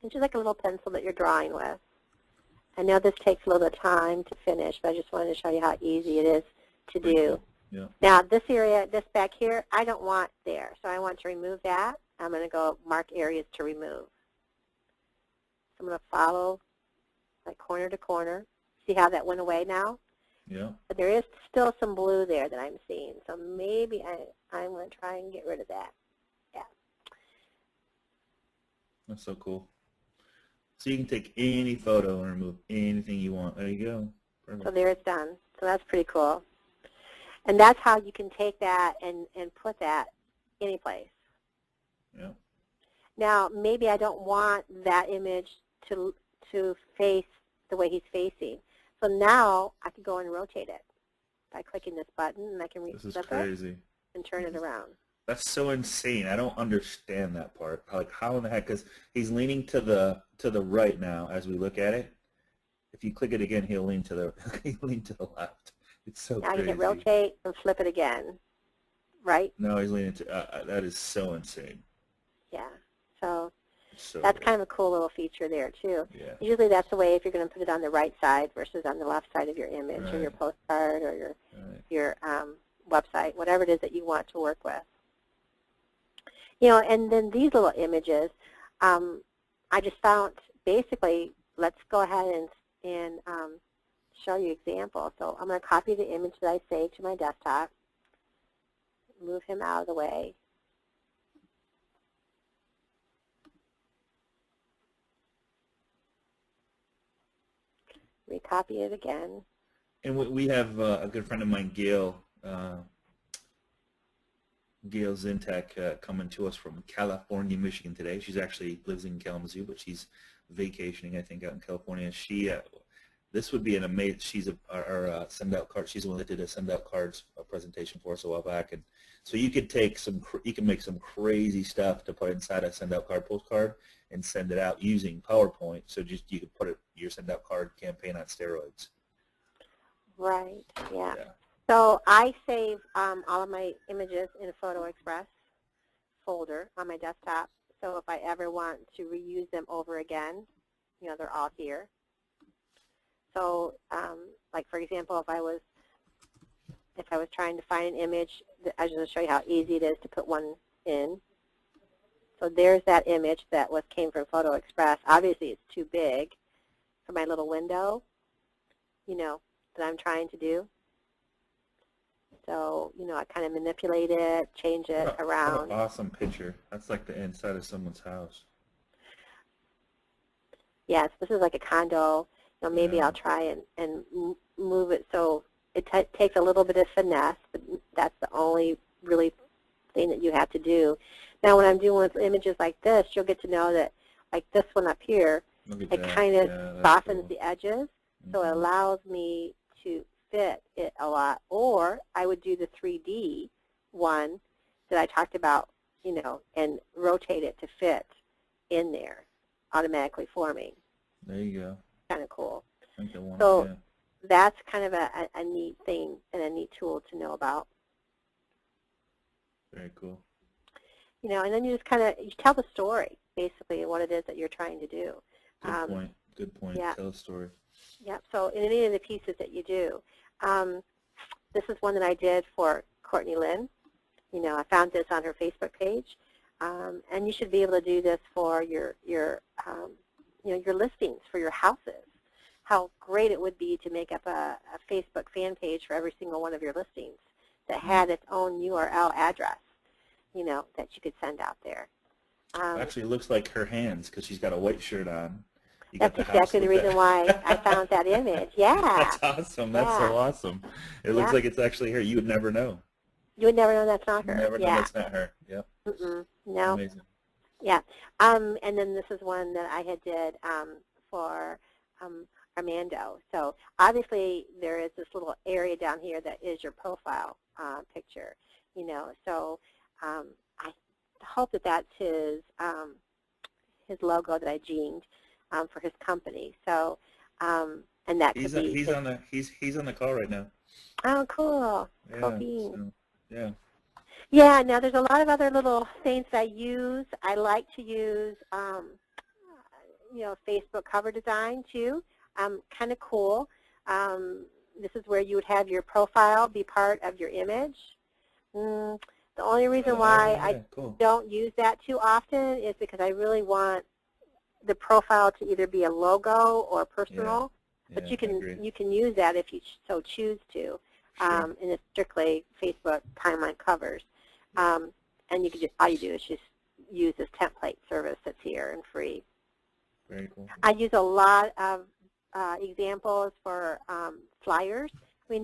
It's just like a little pencil that you're drawing with. I know this takes a little bit of time to finish, but I just wanted to show you how easy it is to do. Cool. Yeah. Now, this area, this back here, I don't want there, so I want to remove that. I'm going to go mark areas to remove. So I'm going to follow like corner to corner. See how that went away now? Yeah. But there is still some blue there that I'm seeing, so maybe I'm going to try and get rid of that. Yeah. That's so cool. So you can take any photo and remove anything you want. There you go. Perfect. So there it's done. So that's pretty cool. And that's how you can take that and put that any place. Yeah. Now, maybe I don't want that image to face the way he's facing. So now I can go and rotate it by clicking this button, and I can This is crazy. and turn it around. That's so insane. I don't understand that part. Like, how in the heck? Because he's leaning to the right now as we look at it. If you click it again, he'll lean to the he'll lean to the left. It's so Now you crazy. hit rotate and flip it again, right? No, he's leaning to. That is so insane. Yeah. So So that's good. kind of a cool little feature there too. Yeah. Usually that's the way if you're going to put it on the right side versus on the left side of your image or your Right. postcard or your Right. your website, whatever it is that you want to work with. You know, and then these little images, I just found basically, let's go ahead and show you examples. So I'm going to copy the image that I saved to my desktop, move him out of the way. Recopy it again. And we have a good friend of mine, Gail. Gail Zintek coming to us from California, Michigan today. She's actually lives in Kalamazoo, but she's vacationing, I think, out in California. She, this would be an amazing. She's our send out card. She's the one that did a send out cards presentation for us a while back, and so you could take some, you can make some crazy stuff to put inside a send out card postcard and send it out using PowerPoint. So just you could put it your send out card campaign on steroids. Right. Yeah. Yeah. So I save all of my images in a Photo Express folder on my desktop. So if I ever want to reuse them over again, you know, they're all here. So, like for example, if I was trying to find an image, I was going to show you how easy it is to put one in. So there's that image that came from Photo Express. Obviously, it's too big for my little window, you know, that I'm trying to do. So, you know, I kind of manipulate it, change it around. What an awesome picture. That's like the inside of someone's house. Yes, this is like a condo. You know, maybe Yeah. I'll try and move it so it takes a little bit of finesse, but that's the only really thing that you have to do. Now, when I'm doing with images like this, you'll get to know that, like this one up here, Look at it that. kind of Yeah, that's softens cool. the edges, so it allows me to fit it a lot. Or I would do the 3D one that I talked about, you know, and rotate it to fit in there automatically for me. There you go. Kind of cool. I think the one, So yeah. that's kind of a neat thing and a neat tool to know about. Very cool. You know, and then you just kind of, you tell the story, basically, what it is that you're trying to do. Good point. Good point. Yeah. Tell a story. Yep. So in any of the pieces that you do, this is one that I did for Courtney Lynn. You know, I found this on her Facebook page, and you should be able to do this for your you know, your listings for your houses. How great it would be to make up a Facebook fan page for every single one of your listings that had its own URL address, you know, that you could send out there. Actually, it looks like her hands because she's got a white shirt on. You That's got the exactly the house with reason that. why I found that image. Yeah. That's awesome. That's Yeah. so awesome. It looks Yeah. like it's actually her. You would never know. You would never know that's not her. Never know Yeah. that's not her. Yep. No. Amazing. Yeah. And then this is one that I had did for Armando. So obviously there is this little area down here that is your profile picture, you know. So I hope that that's his logo that I gened for his company. So and that could be He's on the call right now. oh, cool. Yeah. Cool beans. So, yeah. Yeah, now there's a lot of other little things that I use. I like to use, you know, Facebook cover design too. Kind of cool. This is where you would have your profile be part of your image. The only reason why I cool. don't use that too often is because I really want the profile to either be a logo or personal. Yeah, But I you agree. can use that if you so choose to. Sure. And it's strictly Facebook timeline covers. And you can just, all you do is just use this template service that's here and free. Very cool. I use a lot of examples for flyers. I mean,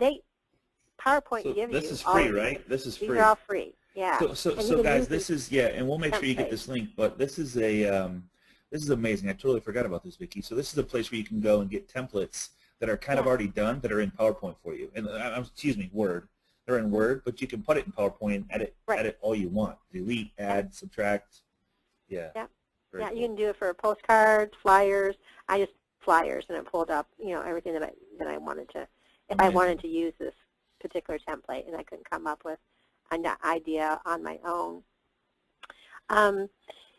PowerPoint So gives this you is all free, of right? This is these free. are all free. Yeah. So guys, this is and we'll make sure you get template. this link. But this is this is amazing. I totally forgot about this, Vicki. So this is a place where you can go and get templates that are kind of already done that are in PowerPoint for you, and excuse me, Word. They're in Word, but you can put it in PowerPoint and Right. edit all you want. Delete, add, subtract. Yeah. Yeah. Very Yeah, cool. you can do it for postcards, flyers. I just flyers, and it pulled up, everything that I wanted to. If I Amazing. wanted to use this particular template, and I couldn't come up with an idea on my own.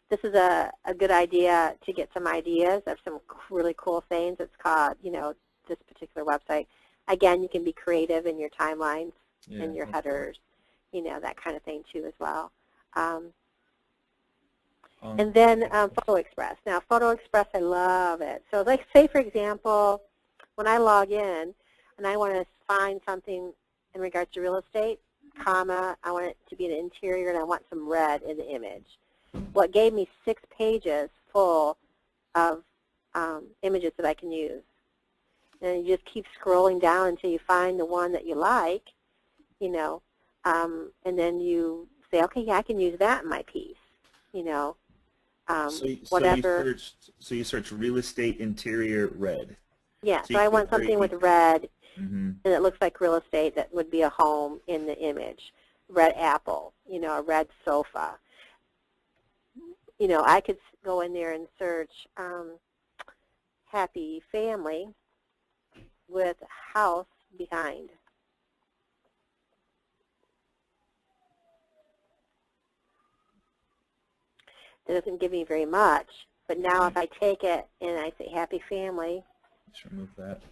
This is a good idea to get some ideas of some really cool things. It's called, this particular website. Again, you can be creative in your timelines and your headers, that kind of thing too as well. And then Photo Express. Now, Photo Express, I love it. So, like, say, for example, when I log in and I want to find something in regards to real estate, I want it to be an interior and I want some red in the image. Well, it gave me 6 pages full of images that I can use. And you just keep scrolling down until you find the one that you like, and then you say, okay, yeah, I can use that in my piece, whatever. So you search real estate interior red. Yeah, so I want something with red, mm-hmm. and it looks like real estate that would be a home in the image. Red apple, a red sofa. I could go in there and search happy family with house behind. It doesn't give me very much, but now if I take it and I say happy family, just remove that,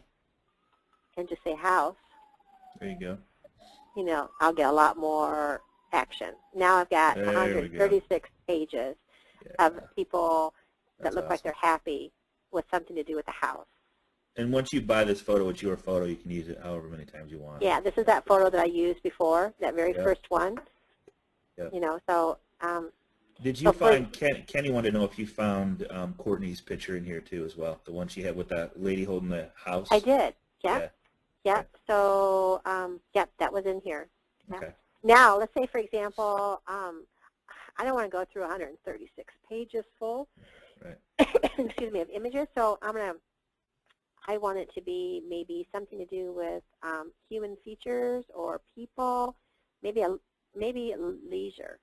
and just say house, there you go. I'll get a lot more action. Now I've got 136 pages of people that look like they're happy with something to do with the house. And once you buy this photo, it's your photo. You can use it however many times you want. Yeah, this is that photo that I used before, that very first one. Yep. So. Did you find, Kenny wanted to know if you found Courtney's picture in here too as well, the one she had with that lady holding the house? I did, yeah. Okay. So, that was in here. Yeah. Okay. Now, let's say, for example, I don't want to go through 136 pages full, right. excuse me, of images, so I want it to be maybe something to do with human features or people, maybe leisure.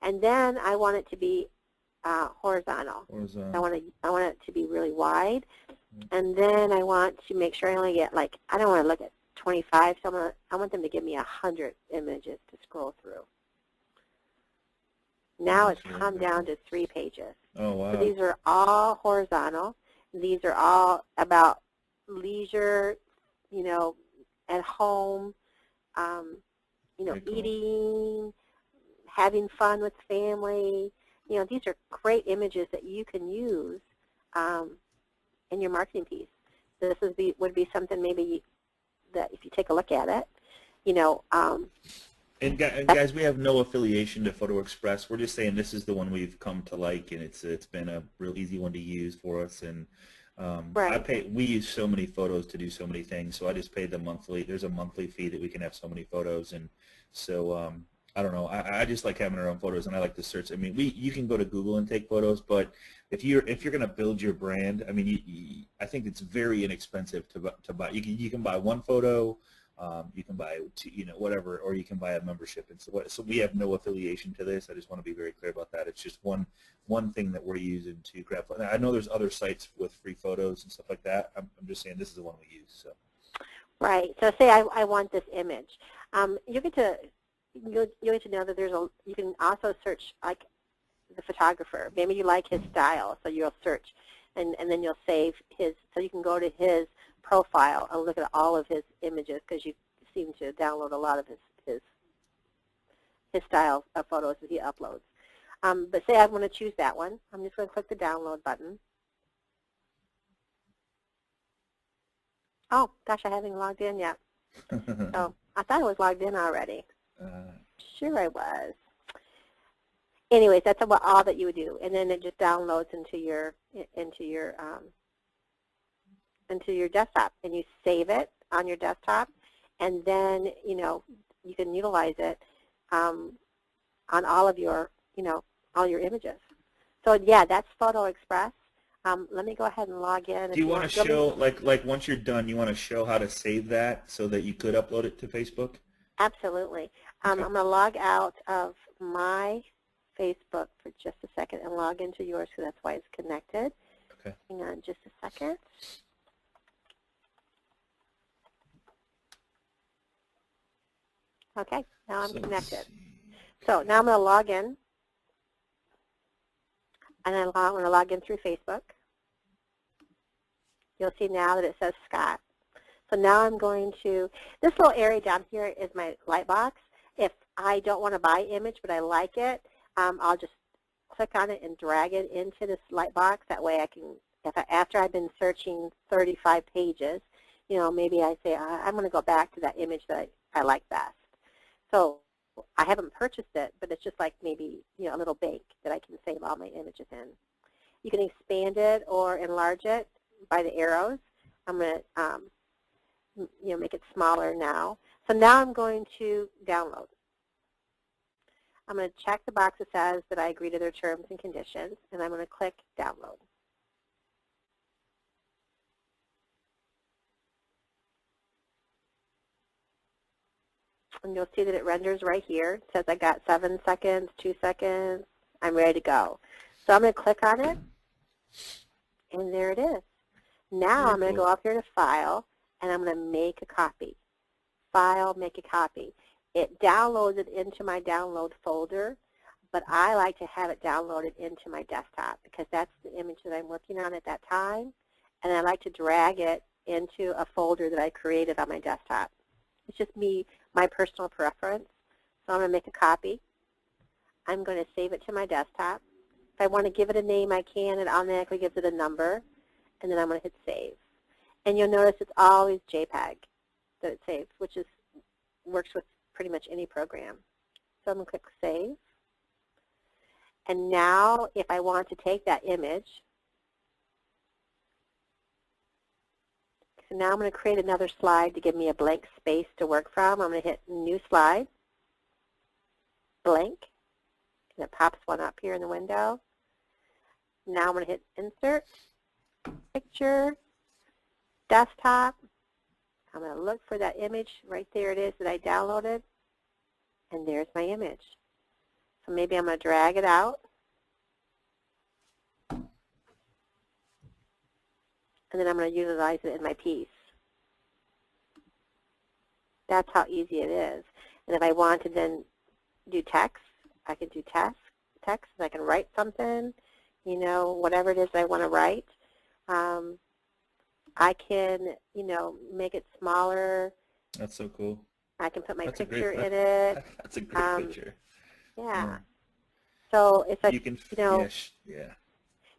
And then I want it to be horizontal. I want it to be really wide. And then I want to make sure I only get, I don't want to look at 25, so I want them to give me 100 images to scroll through. Now it's come down to 3 pages. Oh, wow. So these are all horizontal. These are all about leisure, at home, Very cool. eating, having fun with family. These are great images that you can use in your marketing piece. This would be something maybe that if you take a look at it, And guys, we have no affiliation to Photo Express. We're just saying this is the one we've come to like, and it's been a real easy one to use for us. And right. we use so many photos to do so many things, so I just pay the monthly. There's a monthly fee that we can have so many photos, and so I don't know. I just like having our own photos, and I like to search. I mean, you can go to Google and take photos, but if you're going to build your brand, I mean, I think it's very inexpensive to buy. You can buy one photo, you can buy whatever, or you can buy a membership. And so we have no affiliation to this. I just want to be very clear about that. It's just one thing that we're using to grab. I know there's other sites with free photos and stuff like that. I'm just saying this is the one we use. So. Right. So say I want this image. You get to know that you can also search like the photographer. Maybe you like his style, so you'll search, and then you'll save his. So you can go to his profile and look at all of his images because you seem to download a lot of his style of photos that he uploads. But say I want to choose that one. I'm just going to click the download button. Oh, gosh, I haven't logged in yet. So I thought I was logged in already. Sure I was. Anyways, that's about all that you would do, and then it just downloads into your desktop, and you save it on your desktop, and then you can utilize it on all of your all your images. So yeah, that's Photo Express. Let me go ahead and log in. Do you want to show, like once you're done, you want to show how to save that so that you could upload it to Facebook? Absolutely. I'm going to log out of my Facebook for just a second and log into yours because that's why it's connected. Okay. Hang on just a second. Okay, now I'm connected. So now I'm going to log in, and I'm going to log in through Facebook. You'll see now that it says Scott. So now I'm going to, this little area down here is my light box. If I don't want to buy image but I like it, I'll just click on it and drag it into this light box. That way I can, after I've been searching 35 pages, you know, maybe I say I'm going to go back to that image that I like best. So I haven't purchased it, but it's just like maybe, you know, a little bank that I can save all my images in. You can expand it or enlarge it by the arrows. I'm going to you know, make it smaller now. So now I'm going to download. I'm going to check the box that says that I agree to their terms and conditions, and I'm going to click download. And you'll see that it renders right here. It says I got 7 seconds, 2 seconds. I'm ready to go. So I'm going to click on it, and there it is. Now I'm going to go up here to File, and I'm going to make a copy. File, make a copy. It downloads it into my download folder, but I like to have it downloaded into my desktop because that's the image that I'm working on at that time, and I like to drag it into a folder that I created on my desktop. It's just me, my personal preference. So I'm going to make a copy. I'm going to save it to my desktop. If I want to give it a name, I can. It automatically gives it a number, and then I'm going to hit Save. And you'll notice it's always JPEG that it saves, which is works with pretty much any program. So I'm going to click Save. And now if I want to take that image, so now I'm going to create another slide to give me a blank space to work from. I'm going to hit New Slide, Blank, and it pops one up here in the window. Now I'm going to hit Insert, Picture, Desktop. I'm going to look for that image. Right there it is that I downloaded. And there's my image. So maybe I'm going to drag it out. And then I'm going to utilize it in my piece. That's how easy it is. And if I want to then do text, I can do text, and I can write something, you know, whatever it is that I want to write. I can, you know, make it smaller. That's so cool. I can put my That's picture in it. That's a great picture. Yeah. So it's like, you can, you know, yeah.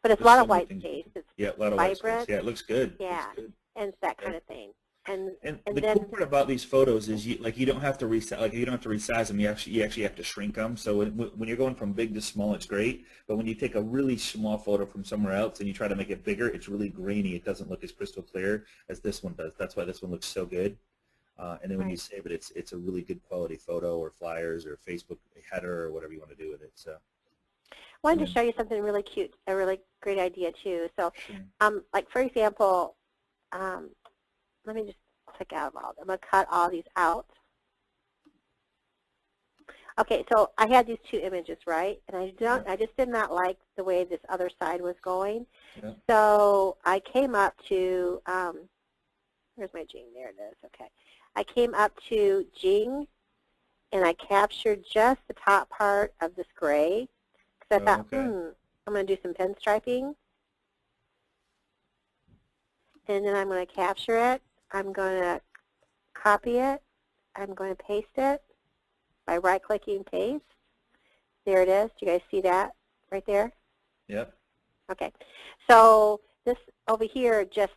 but it's a lot of white space. It's a lot of vibrant. white space. Yeah, it looks good. Yeah, looks good. and it's that kind of thing. And the then, cool part about these photos is you don't have to resize them. You actually have to shrink them. So when you're going from big to small, it's great. But when you take a really small photo from somewhere else and you try to make it bigger, it's really grainy. It doesn't look as crystal clear as this one does. That's why this one looks so good. And then when you save it, it's a really good quality photo or flyers or Facebook header or whatever you want to do with it. So I wanted to show you something really cute, a really great idea too. So, like for example, let me just click out of all. I'm going to cut all these out. Okay, so I had these two images, right? And I just did not like the way this other side was going. Yeah. So I came up to, where's my Jing? There it is. Okay. I came up to Jing, and I captured just the top part of this gray. Because I thought, I'm going to do some pinstriping. And then I'm going to capture it. I'm going to copy it. I'm going to paste it by right-clicking paste. There it is. Do you guys see that right there? Yep. Okay. So this over here, just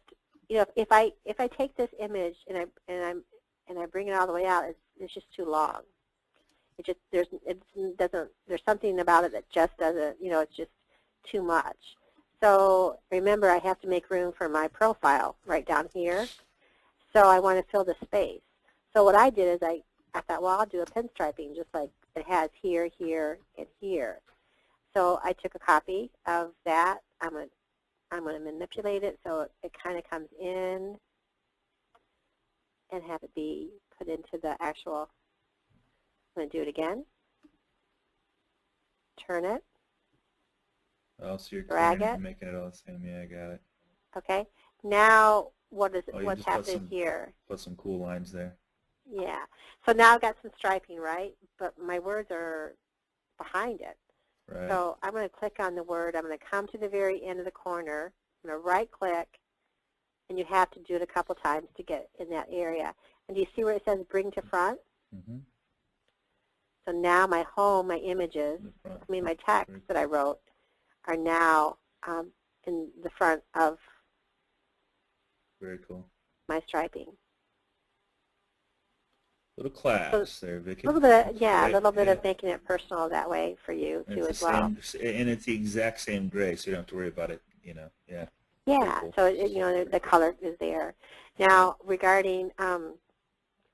if I take this image and I bring it all the way out, it's just too long. There's something about it that just doesn't, it's just too much. So remember, I have to make room for my profile right down here. So I want to fill the space. So what I did is I thought, well, I'll do a pinstriping just like it has here, here, and here. So I took a copy of that. I'm going to manipulate it so it kind of comes in and have it be put into the actual going to do it again. Turn it. Oh, so you're Drag clearing it it. and making it all the same. Yeah, I got it. Okay. Now, what's just happening here? Put some cool lines there. Yeah. So now I've got some striping, right? But my words are behind it. Right. So I'm going to click on the word. I'm going to come to the very end of the corner. I'm going to right-click, and you have to do it a couple times to get in that area. And do you see where it says Bring to Front? Mm-hmm. So now my home, my images, my text that I wrote are now in the front of Very cool. my striping. Little class there, Vicki. A little bit, Right? a little bit of making it personal that way for you too as well. And it's the exact same gray, so you don't have to worry about it. You know, yeah. Yeah. Cool. So the color is there. Now regarding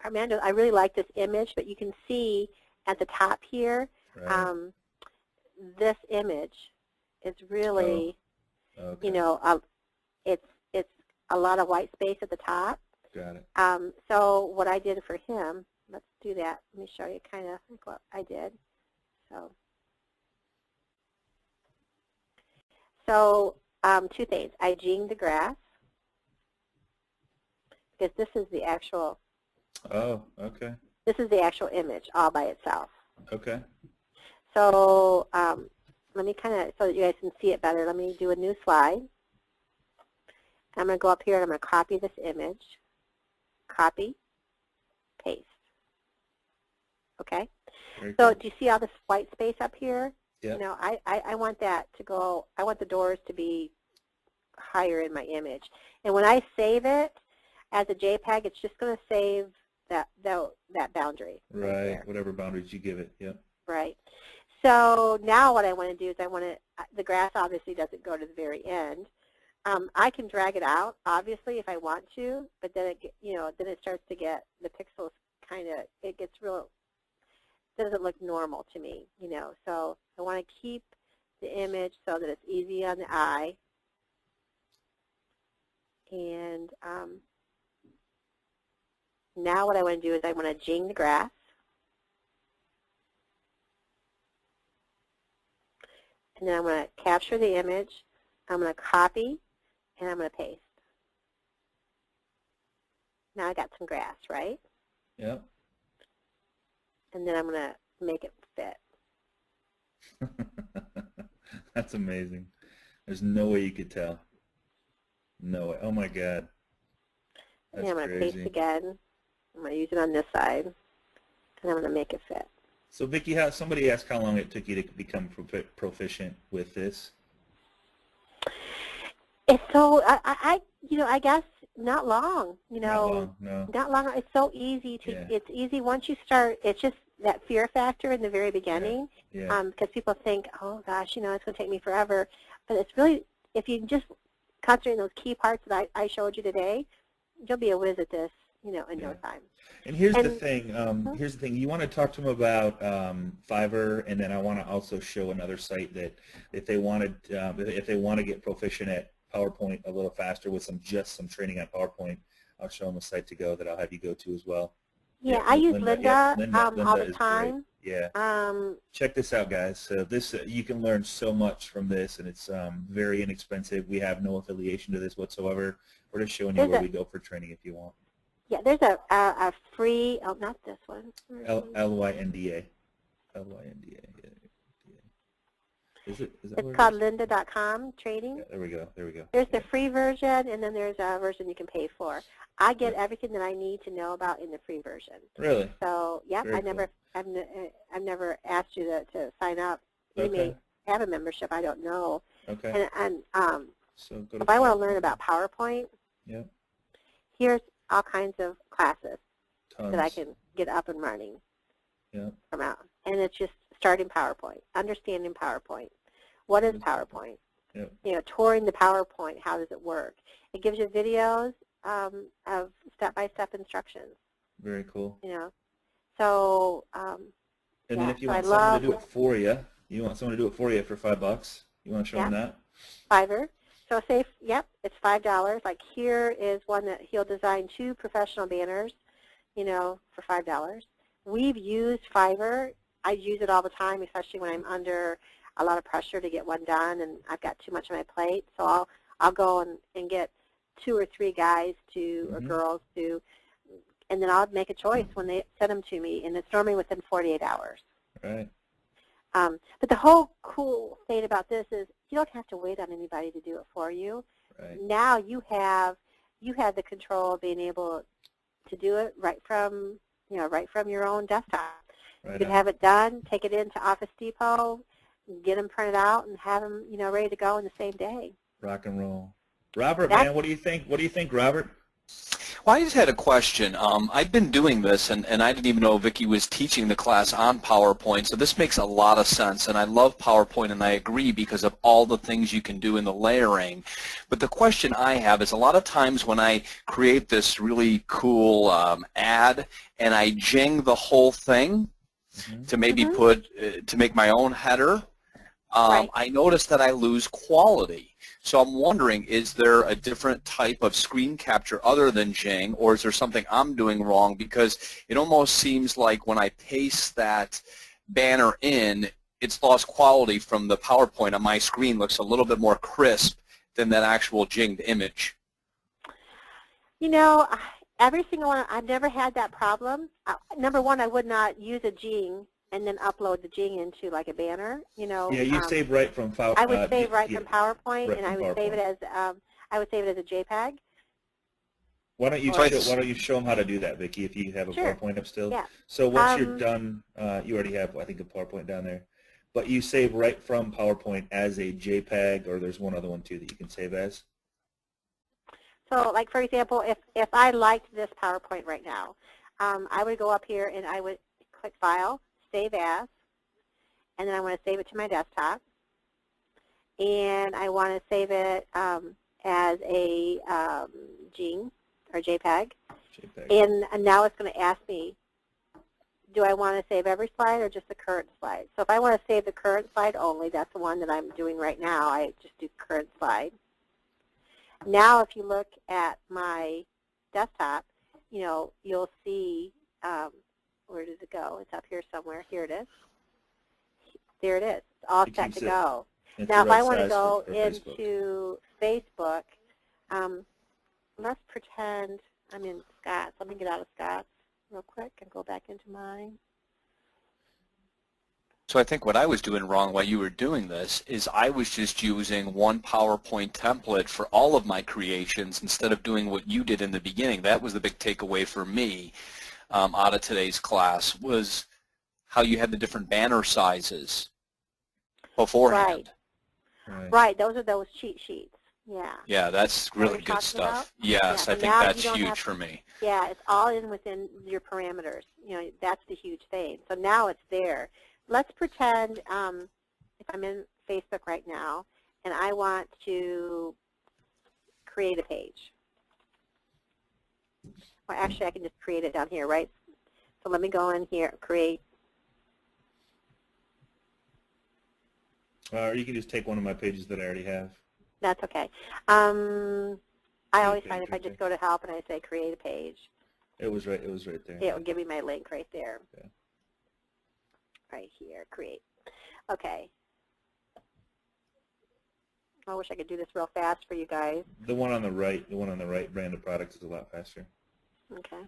Armando, I really like this image, but you can see at the top here, Right. this image is really, okay. It's a lot of white space at the top. Got it. So what I did for him, let's do that. Let me show you kind of like what I did. So two things. I jinged the grass because this is the actual. Oh, okay. This is the actual image all by itself. Okay. So let me kind of, so that you guys can see it better, let me do a new slide. I'm going to go up here and I'm going to copy this image. Copy, paste. Okay? Very So cool. do you see all this white space up here? Yep. I want that to go, I want the doors to be higher in my image. And when I save it as a JPEG, it's just going to save that boundary. Right, whatever boundaries you give it, yep. Right. So now what I want to do is the grass obviously doesn't go to the very end. I can drag it out, obviously, if I want to, but then then it starts to get, the pixels it gets real, doesn't look normal to me, So I want to keep the image so that it's easy on the eye. And now what I want to do is I want to jing the grass. And then I'm going to capture the image, I'm going to copy, and I'm going to paste. Now I got some grass, right? Yep. And then I'm going to make it fit. That's amazing. There's no way you could tell. No way. Oh my God. That's and I'm going to crazy. paste again. I'm going to use it on this side, and I'm going to make it fit. So Vicki, somebody asked how long it took you to become proficient with this. It's so I guess not long. Not long, no. Not long. It's so easy to. Yeah. It's easy once you start. It's just that fear factor in the very beginning. Yeah. Because people think, oh gosh, it's going to take me forever. But it's really, if you just concentrate on those key parts that I showed you today, you'll be a whiz at this, in no time. And here's the thing. Here's the thing. You want to talk to them about Fiverr, and then I want to also show another site that if they wanted, if they want to get proficient at PowerPoint a little faster with some training on PowerPoint, I'll show them a site to go that I'll have you go to as well. Yeah, I use Linda, Linda all the is time. Great. Yeah. Check this out, guys. So this you can learn so much from this, and it's very inexpensive. We have no affiliation to this whatsoever. We're just showing you where we go for training if you want. Yeah, there's a free, not this one. Lynda. Is that it's called lynda.com training. Yeah, there we go. There's the free version, and then there's a version you can pay for. I get everything that I need to know about in the free version. Really? So, yeah, Very I've never asked you to sign up. You may have a membership, I don't know. Okay. And so go to if I want to learn about PowerPoint, yep. Here's all kinds of classes Tons. that I can get up and running. Yeah. From out. And it's just starting PowerPoint, understanding PowerPoint. What is PowerPoint? Yep. Touring the PowerPoint, how does it work? It gives you videos of step-by-step instructions. Very cool. So and then if you want someone to do it for you, for $5. You want to show them that? Fiverr. So say, it's $5. Like here is one that he'll design 2 professional banners, for $5. we've used Fiverr. I use it all the time, especially when I'm under a lot of pressure to get one done and I've got too much on my plate. So I'll go and get 2 or 3 guys to or girls to, and then I'll make a choice when they send them to me, and it's normally within 48 hours. Right. But the whole cool thing about this is you don't have to wait on anybody to do it for you. Right. Now you have the control of being able to do it right from your own desktop. Right. You can have it done, take it into Office Depot, get them printed out, and have them ready to go in the same day. Rock and roll. Robert, man, what do you think? What do you think, Robert? Well, I just had a question. I've been doing this, and I didn't even know Vicki was teaching the class on PowerPoint, so this makes a lot of sense, and I love PowerPoint, and I agree because of all the things you can do in the layering. But the question I have is a lot of times when I create this really cool ad and I jing the whole thing to maybe to make my own header, I notice that I lose quality. So I'm wondering, is there a different type of screen capture other than Jing, or is there something I'm doing wrong? Because it almost seems like when I paste that banner in, it's lost quality from the PowerPoint on my screen. Looks a little bit more crisp than that actual Jinged image. Every single one, I've never had that problem. Number one, I would not use a Jing and then upload the Jing into like a banner, Yeah, you save right from PowerPoint. I would save right from PowerPoint, right and from I would save it as a JPEG. Why don't you show them how to do that, Vicki? If you have a PowerPoint up still. Yeah. So once you're done, you already have I think a PowerPoint down there, but you save right from PowerPoint as a JPEG, or there's one other one too that you can save as. So, like for example, if I liked this PowerPoint right now, I would go up here and I would click File, Save As, and then I want to save it to my desktop, and I want to save it as a Jing or JPEG. And now it's going to ask me, do I want to save every slide or just the current slide? So if I want to save the current slide only, that's the one that I'm doing right now. I just do current slide. Now if you look at my desktop, you'll see, where does it go? It's up here somewhere. Here it is. There it is. It's all set to go. Now if I want to go into Facebook, let's pretend I'm in Scott's. Let me get out of Scott's real quick and go back into mine. So I think what I was doing wrong while you were doing this is I was just using one PowerPoint template for all of my creations instead of doing what you did in the beginning. That was the big takeaway for me out of today's class, was how you had the different banner sizes beforehand. Right. Those are those cheat sheets. Yeah. Yeah, that's really good stuff. Yes, I think that's huge for me. Yeah, it's all within your parameters. That's the huge thing. So now it's there. Let's pretend if I'm in Facebook right now and I want to create a page. Well, actually, I can just create it down here, right? So let me go in here, create. Or you can just take one of my pages that I already have. That's okay. I always find if I just go to help and I say create a page. It was right there. It will give me my link right there. Okay. Right here, create. Okay. I wish I could do this real fast for you guys. The one on the right brand of products is a lot faster. Okay.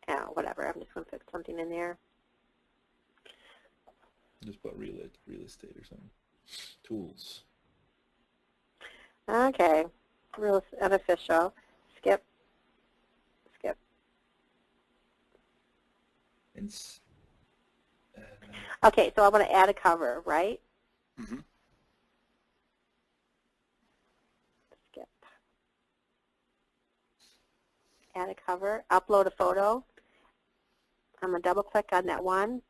Oh, whatever. I'm just going to put something in there. Just put real estate or something. Tools. Okay. Real unofficial. Skip. Okay, so I want to add a cover, right? Mm-hmm. Skip. Add a cover. Upload a photo. I'm going to double click on that one.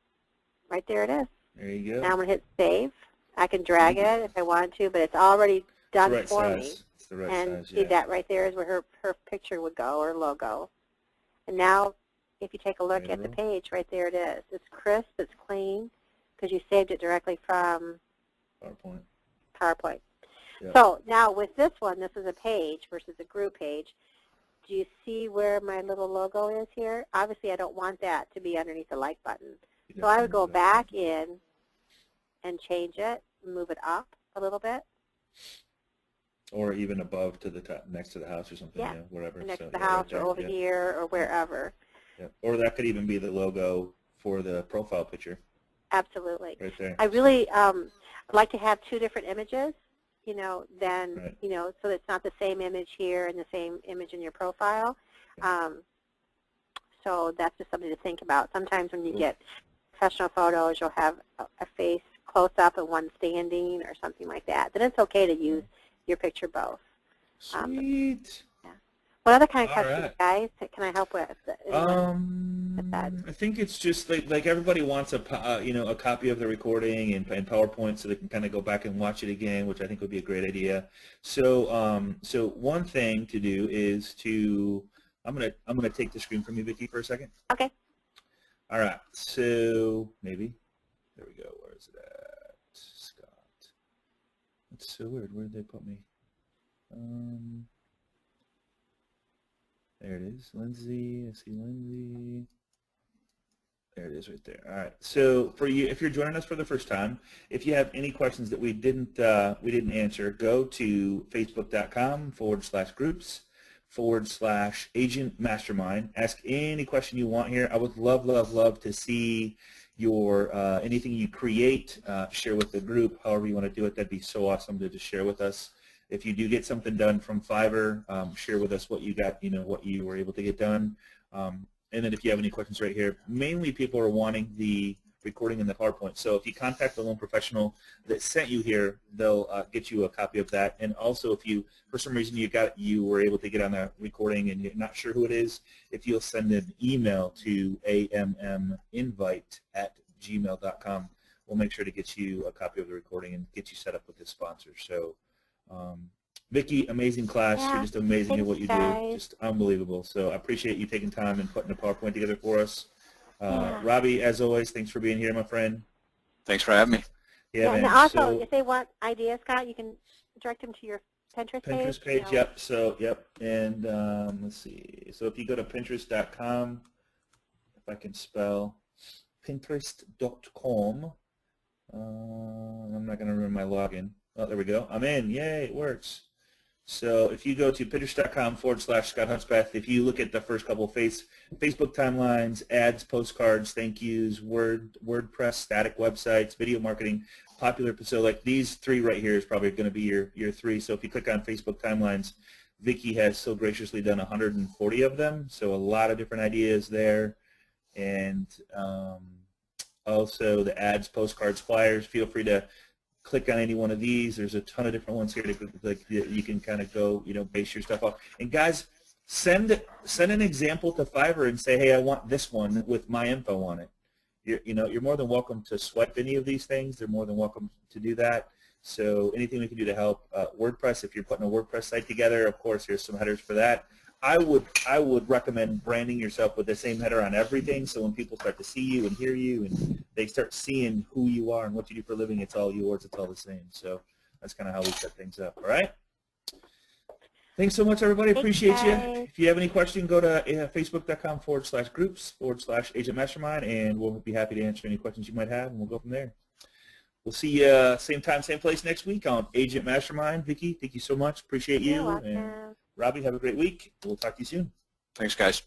Right there it is. There you go. Now I'm going to hit save. I can drag it if I want to, but it's already done for me. It's the right and size, see that right there is where her picture would go, or logo. And now if you take a look at the page, right there it is. It's crisp, it's clean, because you saved it directly from PowerPoint. Yep. So now with this one, this is a page versus a group page. Do you see where my little logo is here? Obviously, I don't want that to be underneath the like button. So I would go back in and change it, move it up a little bit. Or even above to the top, next to the house or something, Yeah, you know, wherever. next So, to the yeah, house right or over here or wherever. Yeah. Or that could even be the logo for the profile picture. Absolutely. Right there. I really like to have two different images, you know, then, Right. you know, so it's not the same image here and the same image in your profile. So that's just something to think about. Sometimes when you get professional photos, you'll have a face close up and one standing or something like that. Then it's okay to use your picture both. Sweet. Yeah. What other kind of All questions, right. guys, can I help with? I think it's just like everybody wants a you know, a copy of the recording and PowerPoint so they can kind of go back and watch it again, which I think would be a great idea. So so one thing to do is to I'm gonna take the screen from you, Vicki, for a second. Okay. All right. So maybe there we go. Where is it at? Scott. That's so weird. Where did they put me? There it is, Lindsay. I see Lindsay. There it is right there. All right. So for you, if you're joining us for the first time, if you have any questions that we didn't answer, go to facebook.com/groups/agent mastermind. Ask any question you want here. I would love to see your anything you create, share with the group, however you want to do it. That'd be so awesome to just share with us. If you do get something done from Fiverr, share with us what you got, you know, what you were able to get done. And then if you have any questions right here, mainly people are wanting the recording and the PowerPoint. So if you contact the loan professional that sent you here, they'll get you a copy of that. And also if you, for some reason you were able to get on the recording and you're not sure who it is, if you'll send an email to amminvite@gmail.com, we'll make sure to get you a copy of the recording and get you set up with this sponsor. So Vicki, amazing class. Yeah, You're just amazing at what you guys. do. Just unbelievable. So I appreciate you taking time and putting the PowerPoint together for us. Yeah. Robbie, as always, thanks for being here, my friend. Thanks for having me. Yeah, and man. also, So, if they want ideas, Scott, you can direct them to your Pinterest page. Pinterest page, yep. So, yep. And let's see. So if you go to Pinterest.com, if I can spell, Pinterest.com. I'm not going to remember my login. Oh, there we go. I'm in. Yay, it works. So if you go to Pinterest.com/Scott Hunspeth, if you look at the first couple of Facebook timelines, ads, postcards, thank yous, WordPress, static websites, video marketing, popular, so like these three right here is probably going to be your three. So if you click on Facebook timelines, Vicki has so graciously done 140 of them, so a lot of different ideas there. And also the ads, postcards, flyers, feel free to click on any one of these. There's a ton of different ones here that you can kind of go, you know, base your stuff off. And guys, send an example to Fiverr and say, hey, I want this one with my info on it. You're more than welcome to swipe any of these things. They're more than welcome to do that. So anything we can do to help. WordPress, if you're putting a WordPress site together, of course, here's some headers for that. I would recommend branding yourself with the same header on everything, so when people start to see you and hear you and they start seeing who you are and what you do for a living, it's all yours, it's all the same. So that's kind of how we set things up, all right? Thanks so much, everybody. Appreciate you. If you have any question, go to facebook.com/groups/agent mastermind, and we'll be happy to answer any questions you might have, and we'll go from there. We'll see you same time, same place next week on Agent Mastermind. Vicki, thank you so much. Appreciate you. You're welcome. And Robbie, have a great week. We'll talk to you soon. Thanks, guys.